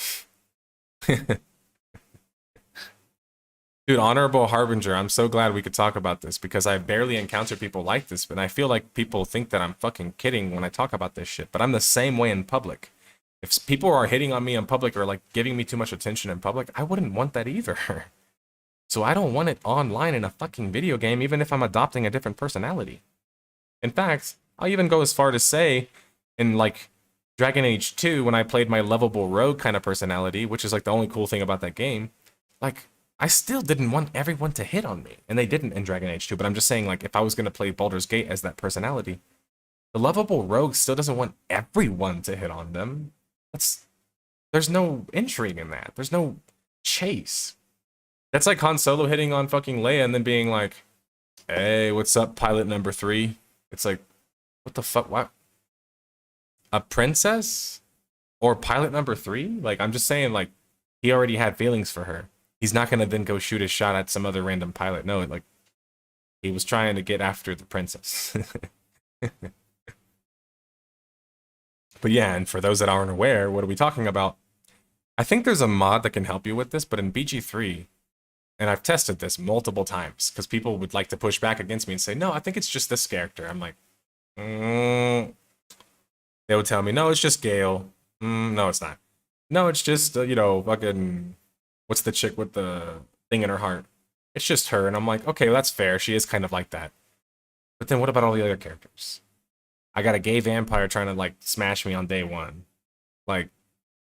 Dude, Honorable Harbinger, I'm so glad we could talk about this because I barely encounter people like this, but I feel like people think that I'm fucking kidding when I talk about this shit, but I'm the same way in public. If people are hitting on me in public or like giving me too much attention in public, I wouldn't want that either. So I don't want it online in a fucking video game, even if I'm adopting a different personality. In fact, I'll even go as far to say, in like Dragon Age 2, when I played my lovable rogue kind of personality, which is like the only cool thing about that game, like, I still didn't want everyone to hit on me, and they didn't in Dragon Age 2, but I'm just saying, like, if I was going to play Baldur's Gate as that personality, the lovable rogue still doesn't want everyone to hit on them. There's no intrigue in that. There's no chase. That's like Han Solo hitting on fucking Leia and then being like, hey, what's up, pilot number 3? It's like, what the fuck, what? A princess? Or pilot number 3? Like, I'm just saying, like, he already had feelings for her. He's not going to then go shoot a shot at some other random pilot. No, like, he was trying to get after the princess. But yeah, and for those that aren't aware, what are we talking about? I think there's a mod that can help you with this, but in BG3, And I've tested this multiple times because people would like to push back against me and say, no, I think it's just this character. I'm like, they would tell me, no, it's just Gale. No, it's not. No, it's just, you know, fucking, what's the chick with the thing in her heart? It's just her. And I'm like, okay, well, that's fair. She is kind of like that. But then what about all the other characters? I got a gay vampire trying to, like, smash me on day one. Like,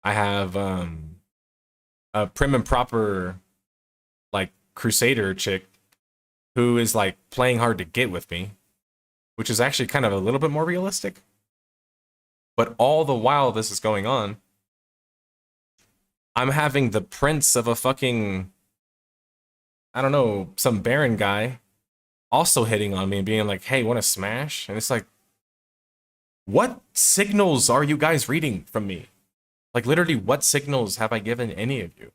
I have a prim and proper, like, crusader chick who is, like, playing hard to get with me, which is actually kind of a little bit more realistic. But all the while this is going on, I'm having the prince of a fucking, I don't know, some baron guy also hitting on me and being like, hey, want to smash? And it's like, what signals are you guys reading from me? Like, literally, what signals have I given any of you?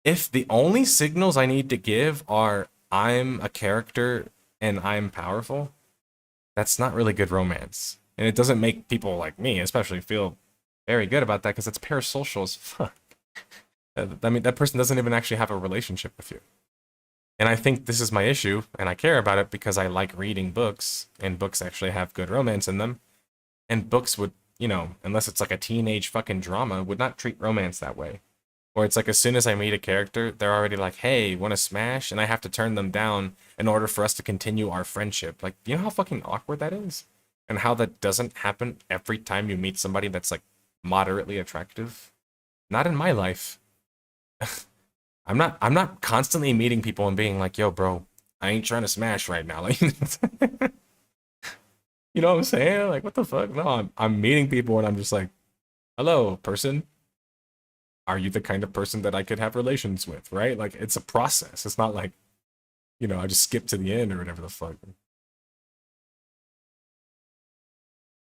If the only signals I need to give are I'm a character and I'm powerful, that's not really good romance. And it doesn't make people like me, especially, feel very good about that because it's parasocial as fuck. I mean, that person doesn't even actually have a relationship with you. And I think this is my issue, and I care about it because I like reading books, and books actually have good romance in them. And books would, you know, unless it's like a teenage fucking drama, would not treat romance that way. Or it's like as soon as I meet a character, they're already like, hey, want to smash? And I have to turn them down in order for us to continue our friendship. Like, do you know how fucking awkward that is? And how that doesn't happen every time you meet somebody that's like moderately attractive? Not in my life. I'm not constantly meeting people and being like, yo, bro, I ain't trying to smash right now. Like, you know what I'm saying? Like, what the fuck? No, I'm meeting people and I'm just like, hello, person. Are you the kind of person that I could have relations with, right? Like, it's a process. It's not like, you know, I just skip to the end or whatever the fuck.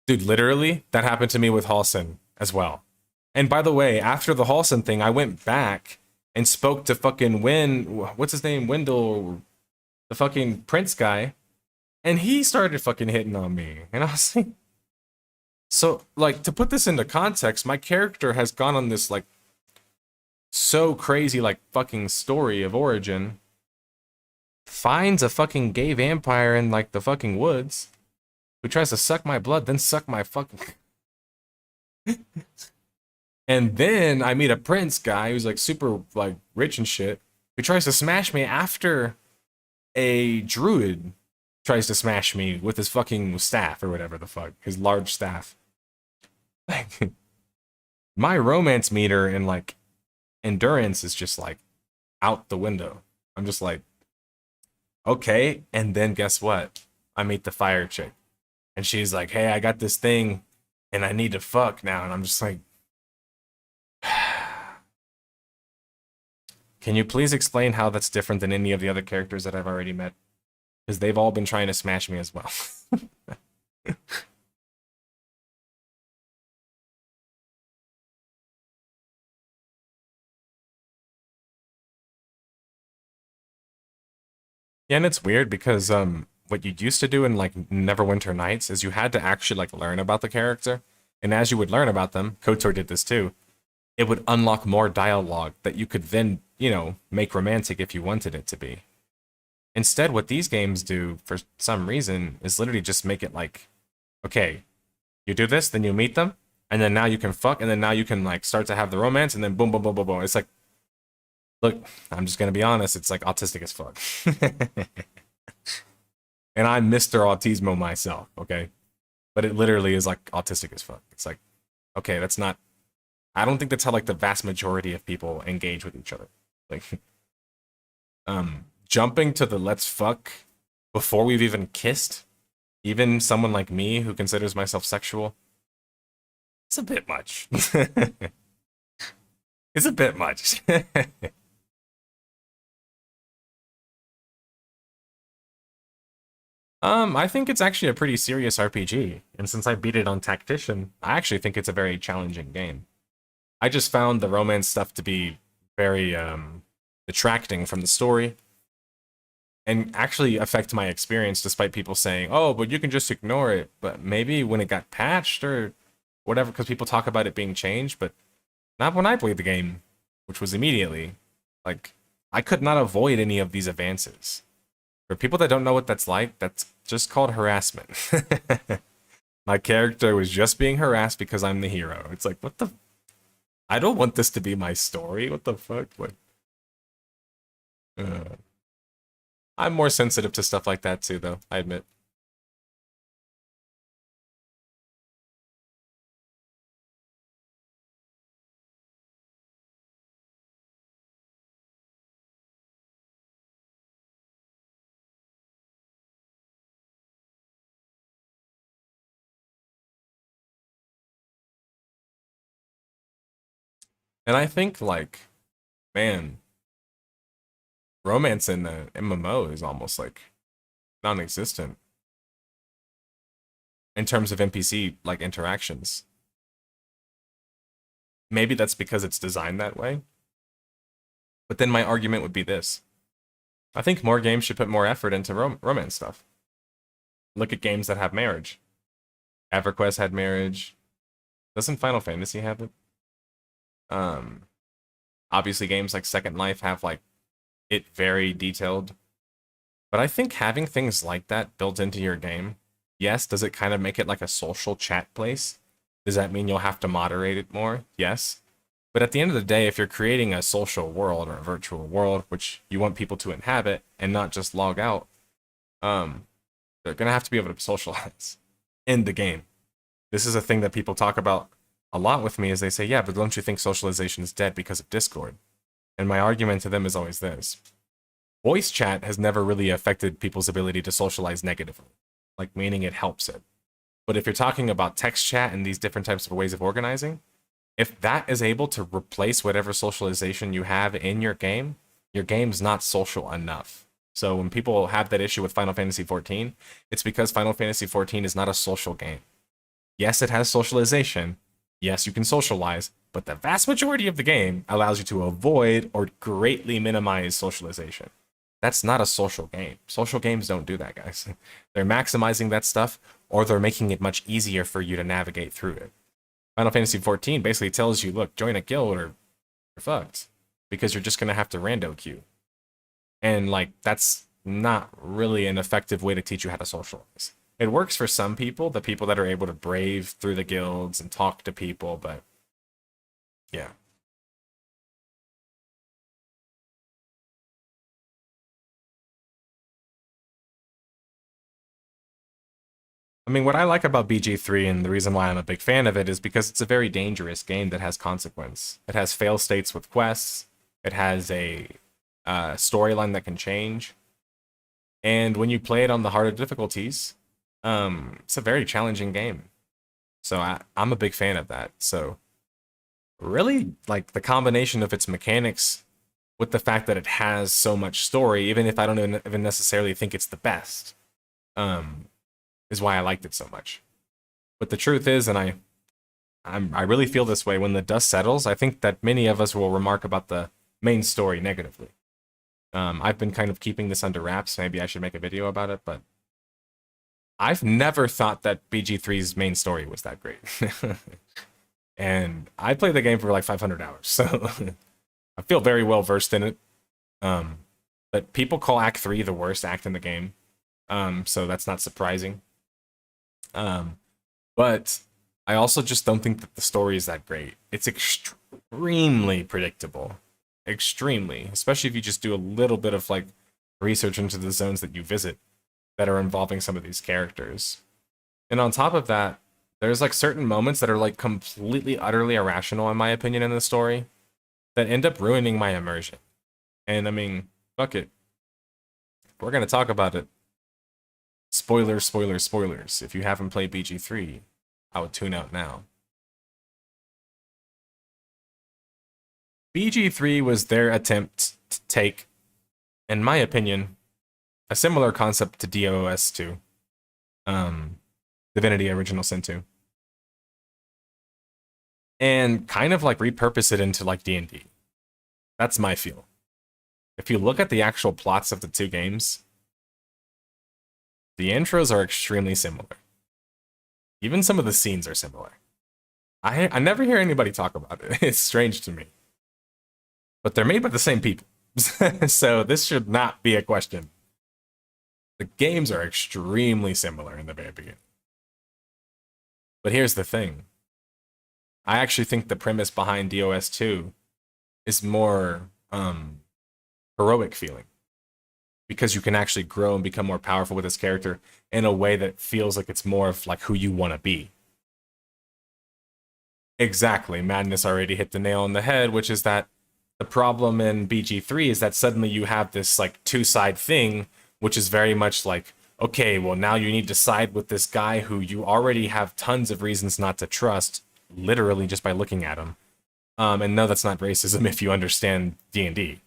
Dude, literally, that happened to me with Halson as well. And by the way, after the Halson thing, I went back and spoke to fucking what's his name? Wendell, the fucking Prince guy. And he started fucking hitting on me. And I was like, so, like, to put this into context, my character has gone on this, like, so crazy, like, fucking story of origin. Finds a fucking gay vampire in, like, the fucking woods. Who tries to suck my blood, then suck my fucking... And then I meet a prince guy who's, like, super, like, rich and shit. Who tries to smash me after a druid tries to smash me with his fucking staff or whatever the fuck. His large staff. Like, my romance meter and, like, endurance is just, like, out the window. I'm just like, okay. And then guess what? I meet the fire chick. And she's like, hey, I got this thing and I need to fuck now. And I'm just like, can you please explain how that's different than any of the other characters that I've already met? Because they've all been trying to smash me as well. Yeah, and it's weird because what you used to do in like Neverwinter Nights is you had to actually like learn about the character, and as you would learn about them, KOTOR did this too. It would unlock more dialogue that you could then, you know, make romantic if you wanted it to be. Instead, what these games do for some reason is literally just make it like, okay, you do this, then you meet them, and then now you can fuck, and then now you can like start to have the romance, and then boom, boom, boom, boom, boom. It's like, look, I'm just gonna be honest, it's like autistic as fuck. And I'm Mr. Autismo myself, okay? But it literally is like autistic as fuck. It's like, okay, that's not, I don't think that's how like the vast majority of people engage with each other. Like, jumping to the let's fuck before we've even kissed, even someone like me who considers myself sexual, it's a bit much. It's a bit much. I think it's actually a pretty serious RPG, and since I beat it on Tactician, I actually think it's a very challenging game. I just found the romance stuff to be very detracting from the story, and actually affect my experience despite people saying, oh, but you can just ignore it. But maybe when it got patched or whatever, because people talk about it being changed, but not when I played the game, which was immediately. Like, I could not avoid any of these advances. For people that don't know what that's like, that's just called harassment. My character was just being harassed because I'm the hero. It's like, what the? I don't want this to be my story. What the fuck? Like, uh, I'm more sensitive to stuff like that too, though, I admit. And I think, like, man, romance in the MMO is almost like non-existent in terms of NPC like interactions. Maybe that's because it's designed that way. But then my argument would be this. I think more games should put more effort into romance stuff. Look at games that have marriage. EverQuest had marriage. Doesn't Final Fantasy have it? Um, Obviously games like Second Life have like it very detailed. But I think having things like that built into your game, yes, does it kind of make it like a social chat place? Does that mean you'll have to moderate it more? Yes. But at the end of the day, if you're creating a social world or a virtual world, which you want people to inhabit and not just log out, they're gonna have to be able to socialize in the game. This is a thing that people talk about a lot with me is they say, yeah, but don't you think socialization is dead because of Discord? And my argument to them is always this. Voice chat has never really affected people's ability to socialize negatively, like meaning it helps it. But if you're talking about text chat and these different types of ways of organizing, if that is able to replace whatever socialization you have in your game's not social enough. So when people have that issue with Final Fantasy XIV, it's because Final Fantasy XIV is not a social game. Yes, it has socialization. Yes, you can socialize, but the vast majority of the game allows you to avoid or greatly minimize socialization. That's not a social game. Social games don't do that, guys. They're maximizing that stuff, or they're making it much easier for you to navigate through it. Final Fantasy XIV basically tells you, look, join a guild or you're fucked. Because you're just going to have to rando queue. And, like, that's not really an effective way to teach you how to socialize. It works for some people, the people that are able to brave through the guilds and talk to people, but yeah. I mean, what I like about BG3 and the reason why I'm a big fan of it is because it's a very dangerous game that has consequence. It has fail states with quests. It has a storyline that can change. And when you play it on the harder difficulties, it's a very challenging game. So I'm a big fan of that. So really, like the combination of its mechanics with the fact that it has so much story, even if I don't even necessarily think it's the best, is why I liked it so much. But the truth is, and I really feel this way, when the dust settles, I think that many of us will remark about the main story negatively. I've been kind of keeping this under wraps. Maybe I should make a video about it, but I've never thought that BG3's main story was that great. And I played the game for like 500 hours, so I feel very well versed in it. But people call Act 3 the worst act in the game, so that's not surprising. But I also just don't think that the story is that great. It's extremely predictable. Extremely. Especially if you just do a little bit of like research into the zones that you visit that are involving some of these characters. And on top of that, there's like certain moments that are like completely, utterly irrational in my opinion in the story that end up ruining my immersion. And I mean, fuck it. We're gonna talk about it. Spoilers, spoilers, spoilers. If you haven't played BG3, I would tune out now. BG3 was their attempt to take, in my opinion, a similar concept to DOS 2. Divinity Original Sin 2. And kind of like repurpose it into like D&D. That's my feel. If you look at the actual plots of the two games, the intros are extremely similar. Even some of the scenes are similar. I never hear anybody talk about it. It's strange to me. But they're made by the same people. So this should not be a question. The games are extremely similar in the very beginning. But here's the thing. I actually think the premise behind DOS 2 is more heroic feeling. Because you can actually grow and become more powerful with this character in a way that feels like it's more of like who you want to be. Exactly. Madness already hit the nail on the head, which is that the problem in BG3 is that suddenly you have this like two-side thing, which is very much like, okay, well now you need to side with this guy who you already have tons of reasons not to trust, literally just by looking at him. And no, that's not racism if you understand D&D.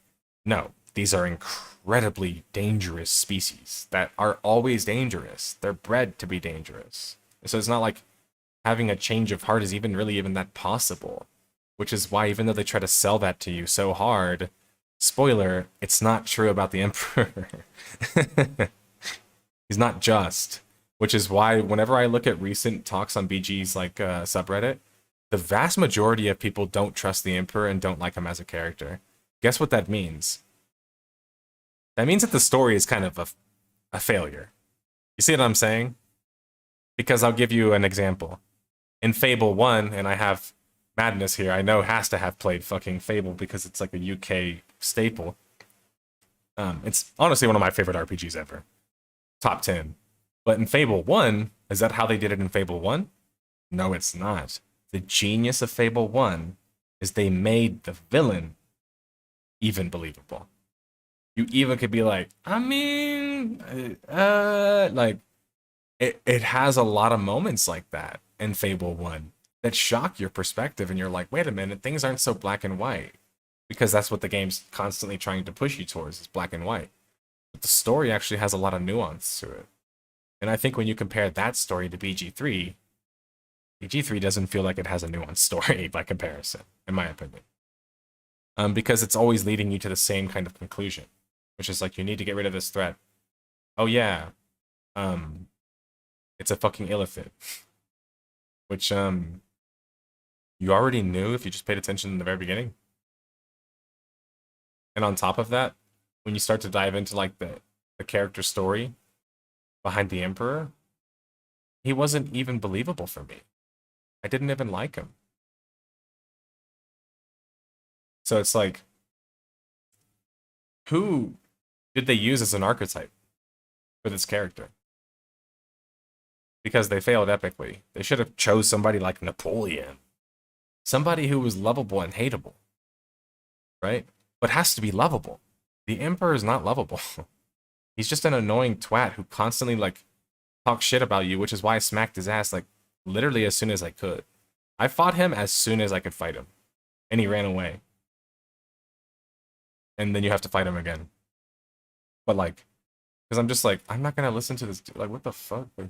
No, these are incredibly dangerous species that are always dangerous. They're bred to be dangerous. So it's not like having a change of heart is even that possible. Which is why even though they try to sell that to you so hard, spoiler, it's not true about the Emperor. He's not just. Which is why whenever I look at recent talks on BG's like subreddit, the vast majority of people don't trust the Emperor and don't like him as a character. Guess what that means? That means that the story is kind of a failure. You see what I'm saying? Because I'll give you an example. In Fable 1, and I have Madness here, I know has to have played fucking Fable because it's like a UK staple. It's honestly one of my favorite RPGs ever. Top 10. But in Fable 1, is that how they did it in Fable 1? No, it's not. The genius of Fable 1 is they made the villain even believable. You even could be like, I mean, like, it has a lot of moments like that in Fable 1 that shock your perspective, and you're like, wait a minute, things aren't so black and white. Because that's what the game's constantly trying to push you towards, is black and white. But the story actually has a lot of nuance to it. And I think when you compare that story to BG3, BG3 doesn't feel like it has a nuanced story by comparison, in my opinion. Because it's always leading you to the same kind of conclusion, which is like, you need to get rid of this threat. Oh yeah, it's a fucking illithid. Which, you already knew if you just paid attention in the very beginning. And on top of that, when you start to dive into like the character story behind the Emperor, he wasn't even believable for me. I didn't even like him. So it's like, who did they use as an archetype for this character? Because they failed epically. They should have chose somebody like Napoleon. Somebody who was lovable and hateable. Right? But has to be lovable. The Emperor is not lovable. He's just an annoying twat who constantly like talks shit about you, which is why I smacked his ass like literally as soon as I could. I fought him as soon as I could fight him. And he ran away. And then you have to fight him again. But like, because I'm just like, I'm not gonna listen to this dude. Like, what the fuck? Like,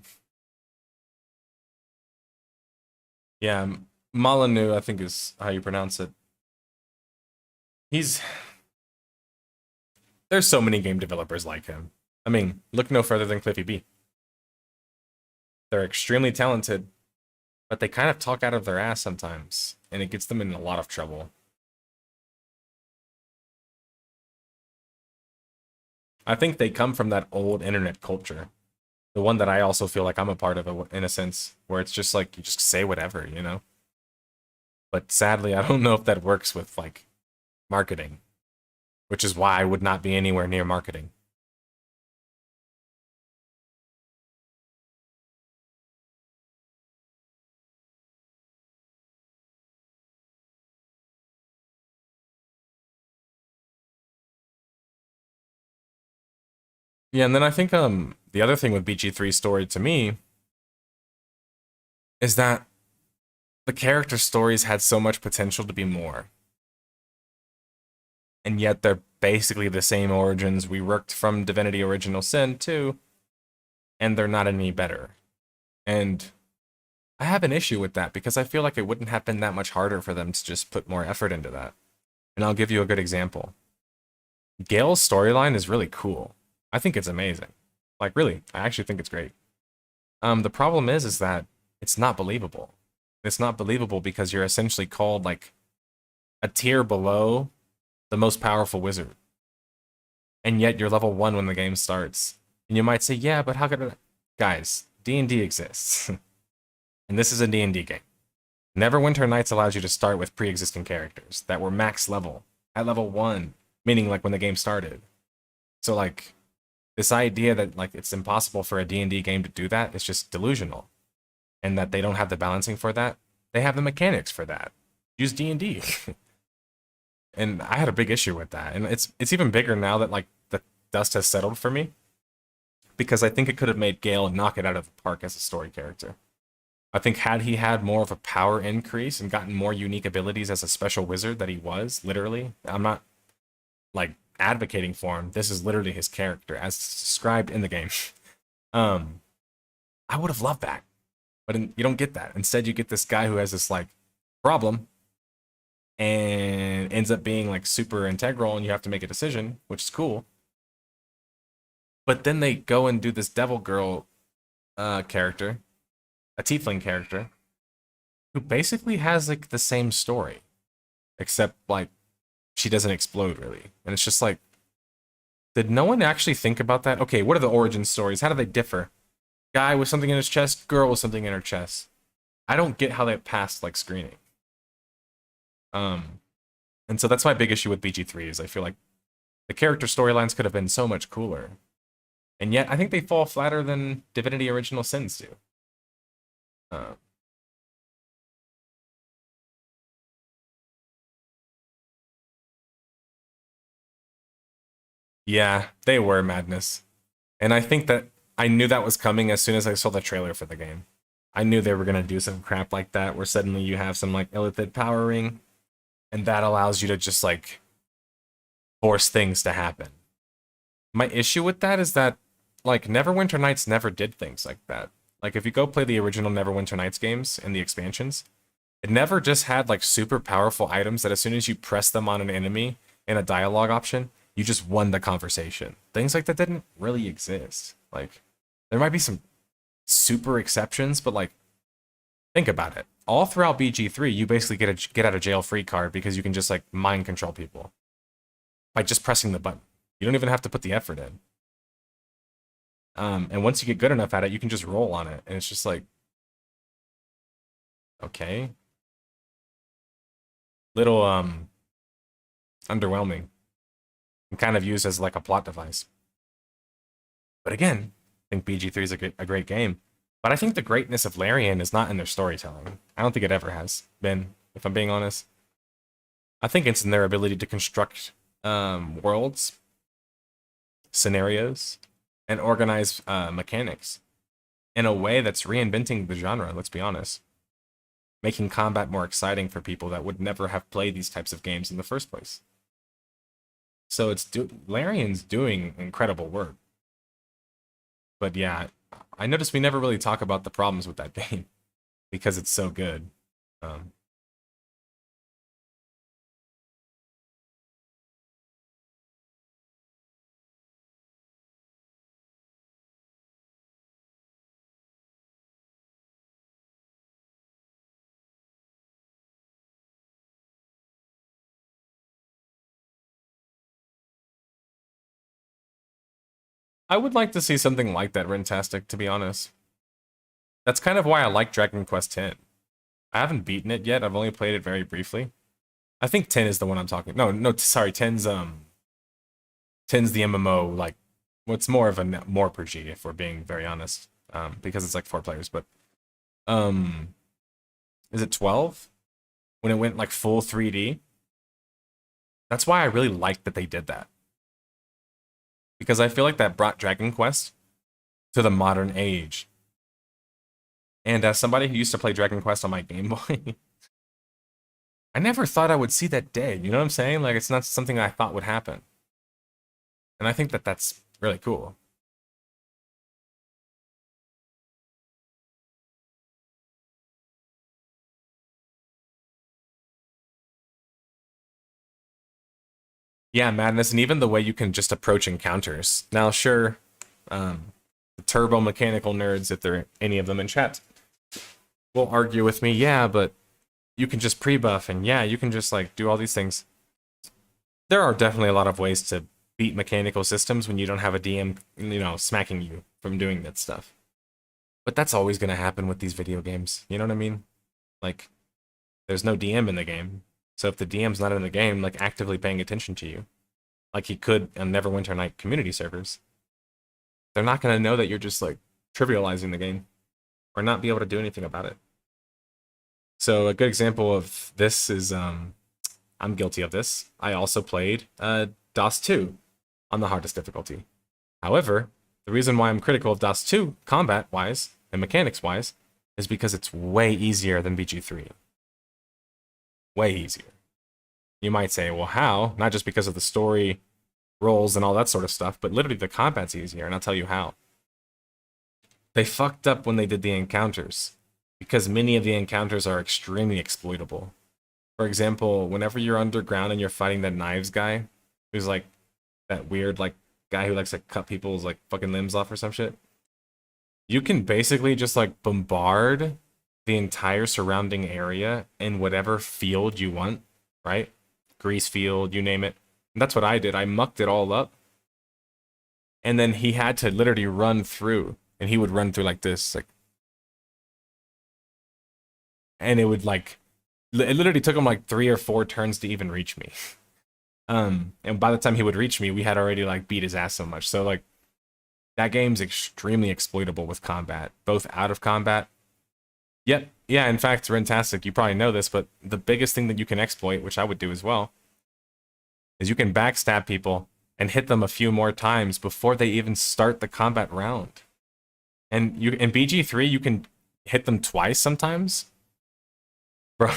yeah, Molyneux, I think is how you pronounce it. There's so many game developers like him. I mean, look no further than Cliffy B. They're extremely talented, but they kind of talk out of their ass sometimes, and it gets them in a lot of trouble. I think they come from that old internet culture. The one that I also feel like I'm a part of, in a sense, where it's just like, you just say whatever, you know? But sadly, I don't know if that works with, like, marketing. Which is why I would not be anywhere near marketing. Yeah, and then I think the other thing with BG3's story to me is that the character stories had so much potential to be more. And yet they're basically the same origins we worked from Divinity Original Sin too, and they're not any better. And I have an issue with that because I feel like it wouldn't have been that much harder for them to just put more effort into that. And I'll give you a good example. Gale's storyline is really cool. I think it's amazing. Like, really, I actually think it's great. The problem is that it's not believable. It's not believable because you're essentially called, like, a tier below the most powerful wizard. and yet you're level 1 when the game starts. And you might say, yeah, but how could it... Guys, D&D exists. And this is a D&D game. Neverwinter Nights allows you to start with pre-existing characters that were max level, at level 1, meaning like when the game started. So like, this idea that like it's impossible for a D&D game to do that is just delusional. And that they don't have the balancing for that. They have the mechanics for that. Use D&D. And I had a big issue with that. And it's even bigger now that like the dust has settled for me. Because I think it could have made Gale knock it out of the park as a story character. I think had he had more of a power increase and gotten more unique abilities as a special wizard that he was, literally, I'm not like advocating for him. This is literally his character as described in the game. I would have loved that. But you don't get that. Instead, you get this guy who has this like problem and ends up being like super integral and you have to make a decision, which is cool. But then they go and do this devil girl character, a tiefling character, who basically has like the same story, except like she doesn't explode really. And it's just like, did no one actually think about that? Okay, what are the origin stories? How do they differ? Guy with something in his chest, girl with something in her chest. I don't get how they passed like screening. And so that's my big issue with BG3 is I feel like the character storylines could have been so much cooler. And yet I think they fall flatter than Divinity Original Sins do. Yeah, they were madness. And I think that I knew that was coming as soon as I saw the trailer for the game. I knew they were going to do some crap like that where suddenly you have some like illithid powering and that allows you to just like force things to happen. My issue with that is that like Neverwinter Nights never did things like that. Like if you go play the original Neverwinter Nights games and the expansions, it never just had like super powerful items that as soon as you press them on an enemy in a dialogue option, you just won the conversation. Things like that didn't really exist. Like, there might be some super exceptions, but like, think about it. All throughout BG3, you basically get a get out of jail free card because you can just like mind control people by just pressing the button. You don't even have to put the effort in. And once you get good enough at it, you can just roll on it, and it's just like, okay, little underwhelming. Kind of used as like a plot device. But again, I think BG3 is a great game. But I think the greatness of Larian is not in their storytelling. I don't think it ever has been, if I'm being honest. I think it's in their ability to construct worlds, scenarios, and organize mechanics in a way that's reinventing the genre, let's be honest. Making combat more exciting for people that would never have played these types of games in the first place. So Larian's doing incredible work. But yeah, I noticed we never really talk about the problems with that game because it's so good. I would like to see something like that Rentastic, to be honest. That's kind of why I like Dragon Quest X. I haven't beaten it yet. I've only played it very briefly. I think 10 is the one I'm talking. No, sorry, 10's the MMO, like what's more of a more per G, if we're being very honest. Because it's like 4 players, but is it 12? When it went like full 3D? That's why I really liked that they did that. Because I feel like that brought Dragon Quest to the modern age. And as somebody who used to play Dragon Quest on my Game Boy, I never thought I would see that day. You know what I'm saying? Like, it's not something I thought would happen. And I think that that's really cool. Yeah, madness, and even the way you can just approach encounters. Now, sure, the turbo mechanical nerds, if there are any of them in chat, will argue with me, yeah, but you can just pre-buff, and yeah, you can just, like, do all these things. There are definitely a lot of ways to beat mechanical systems when you don't have a DM, smacking you from doing that stuff. But that's always going to happen with these video games. You know what I mean? Like, there's no DM in the game. So if the DM's not in the game, like, actively paying attention to you, like he could on Neverwinter Night community servers, they're not going to know that you're just, like, trivializing the game or not be able to do anything about it. So a good example of this is, I'm guilty of this. I also played DOS 2 on the hardest difficulty. However, the reason why I'm critical of DOS 2, combat-wise and mechanics-wise, is because it's way easier than BG3. Way easier. You might say, well, how? Not just because of the story, roles, and all that sort of stuff, but literally the combat's easier, and I'll tell you how. They fucked up when they did the encounters, because many of the encounters are extremely exploitable. For example, whenever you're underground and you're fighting that knives guy, who's like that weird like guy who likes to cut people's like fucking limbs off or some shit, you can basically just like bombard the entire surrounding area in whatever field you want, right? Grease field, you name it. And that's what I did. I mucked it all up. And then he had to literally run through, and he would run through like this, like, and it would like, it literally took him like 3 or 4 turns to even reach me. And by the time he would reach me, we had already like beat his ass so much. So like, that game's extremely exploitable with combat, both out of combat. Yep, yeah, in fact, Rentastic, you probably know this, but the biggest thing that you can exploit, which I would do as well, is you can backstab people and hit them a few more times before they even start the combat round. And you in BG3, you can hit them twice sometimes. Bro.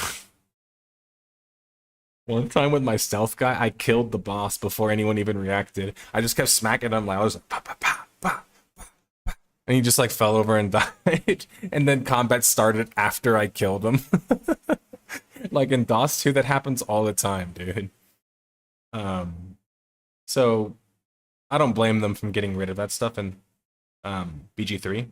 One time with my stealth guy, I killed the boss before anyone even reacted. I just kept smacking him like I was like, pa, pa, pa, pa, pa, pa. And he just like fell over and died. And then combat started after I killed him. Like in DOS 2, that happens all the time, dude. So I don't blame them from getting rid of that stuff in BG3.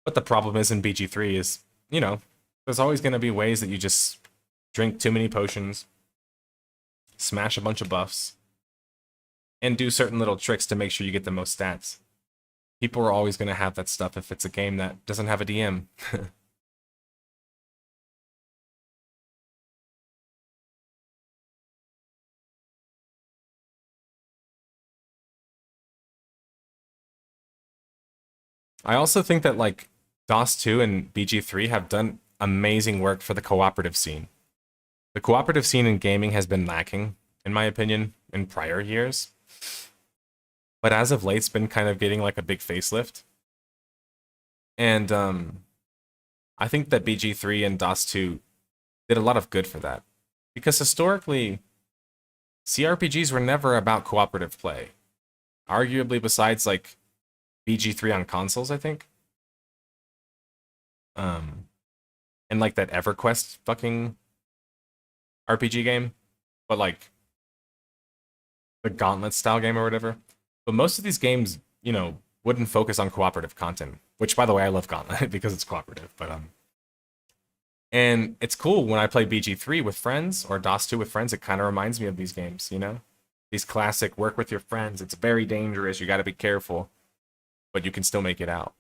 But the problem is in BG3 is, there's always going to be ways that you just drink too many potions, smash a bunch of buffs, and do certain little tricks to make sure you get the most stats. People are always going to have that stuff if it's a game that doesn't have a DM. I also think that like DOS 2 and BG3 have done amazing work for the cooperative scene. The cooperative scene in gaming has been lacking, in my opinion, in prior years. But as of late, it's been kind of getting like a big facelift. And I think that BG3 and DOS 2 did a lot of good for that. Because historically, CRPGs were never about cooperative play. Arguably, besides like BG3 on consoles, I think. And like that EverQuest fucking RPG game, but like the Gauntlet style game or whatever. But most of these games, wouldn't focus on cooperative content, which by the way, I love Gauntlet because it's cooperative, but and it's cool when I play BG3 with friends or DOS 2 with friends, it kind of reminds me of these games, These classic work with your friends. It's very dangerous, you got to be careful, but you can still make it out,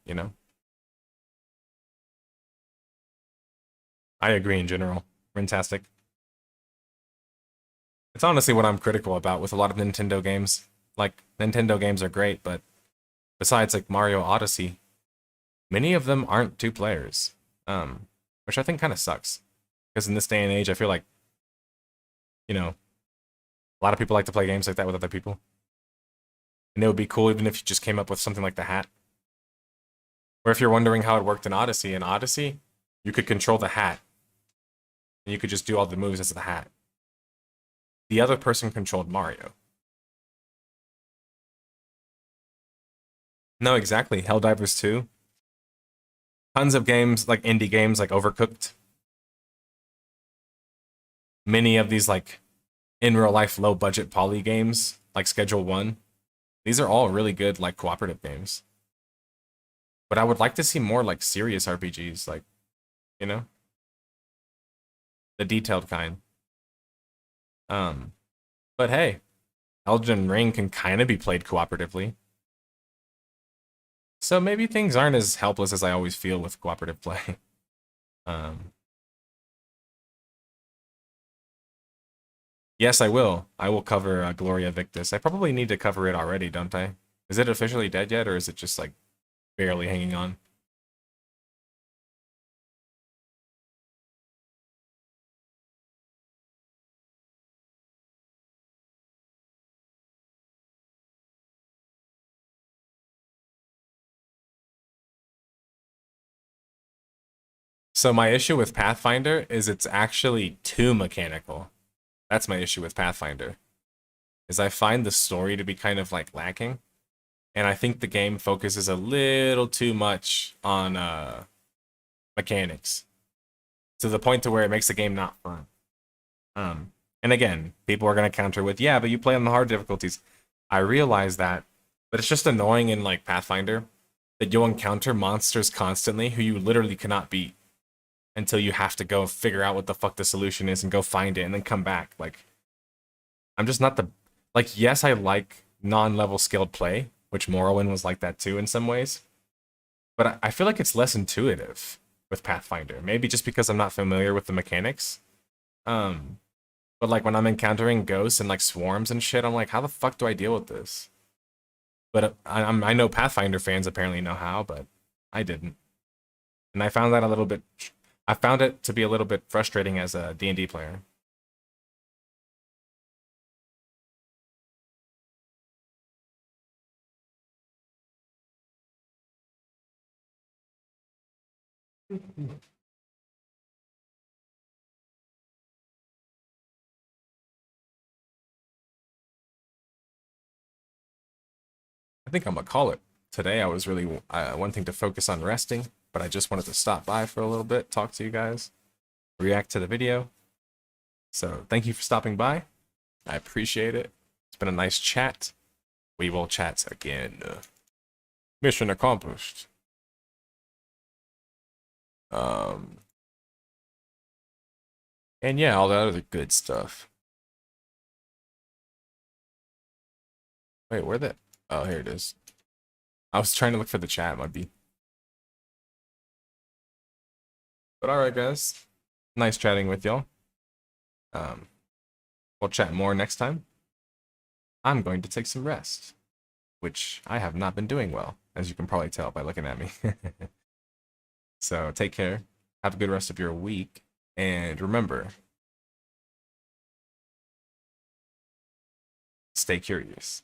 I agree in general. Fantastic. It's honestly what I'm critical about with a lot of Nintendo games. Like, Nintendo games are great, but besides like Mario Odyssey, many of them aren't 2 players. Which I think kind of sucks. Because in this day and age, I feel like, a lot of people like to play games like that with other people. And it would be cool even if you just came up with something like the hat. Or if you're wondering how it worked in Odyssey, you could control the hat. And you could just do all the moves as the hat. The other person controlled Mario. No, exactly. Helldivers 2. Tons of games, like indie games, like Overcooked. Many of these, like, in real life, low budget poly games, like Schedule 1. These are all really good, like, cooperative games. But I would like to see more, like, serious RPGs, like, the detailed kind. But hey, Elden Ring can kind of be played cooperatively. So maybe things aren't as helpless as I always feel with cooperative play. Um, yes, I will. I will cover Gloria Victis. I probably need to cover it already, don't I? Is it officially dead yet, or is it just like barely hanging on? So my issue with Pathfinder is it's actually too mechanical. That's my issue with Pathfinder. Is I find the story to be kind of like lacking, and I think the game focuses a little too much on mechanics to the point to where it makes the game not fun. And again, people are gonna counter with, yeah, but you play on the hard difficulties. I realize that, but it's just annoying in like Pathfinder that you'll encounter monsters constantly who you literally cannot beat until you have to go figure out what the fuck the solution is and go find it and then come back. Like, I'm just not the like. Yes, I like non-level skilled play, which Morrowind was like that too in some ways, but I feel like it's less intuitive with Pathfinder. Maybe just because I'm not familiar with the mechanics. Um, but like when I'm encountering ghosts and like swarms and shit, I'm like, how the fuck do I deal with this? But I know Pathfinder fans apparently know how, but I didn't, and I found that a little bit. I found it to be a little bit frustrating as a D&D player. I think I'm gonna call it. Today I was really wanting to focus on resting, but I just wanted to stop by for a little bit, talk to you guys, react to the video. So thank you for stopping by. I appreciate it. It's been a nice chat. We will chat again. Mission accomplished. Um, and yeah, all that other good stuff. Wait, where the? Oh, here it is. I was trying to look for the chat, might be. But all right, guys. Nice chatting with y'all. Um, we'll chat more next time. I'm going to take some rest, which I have not been doing well, as you can probably tell by looking at me. So take care. Have a good rest of your week. And remember, stay curious.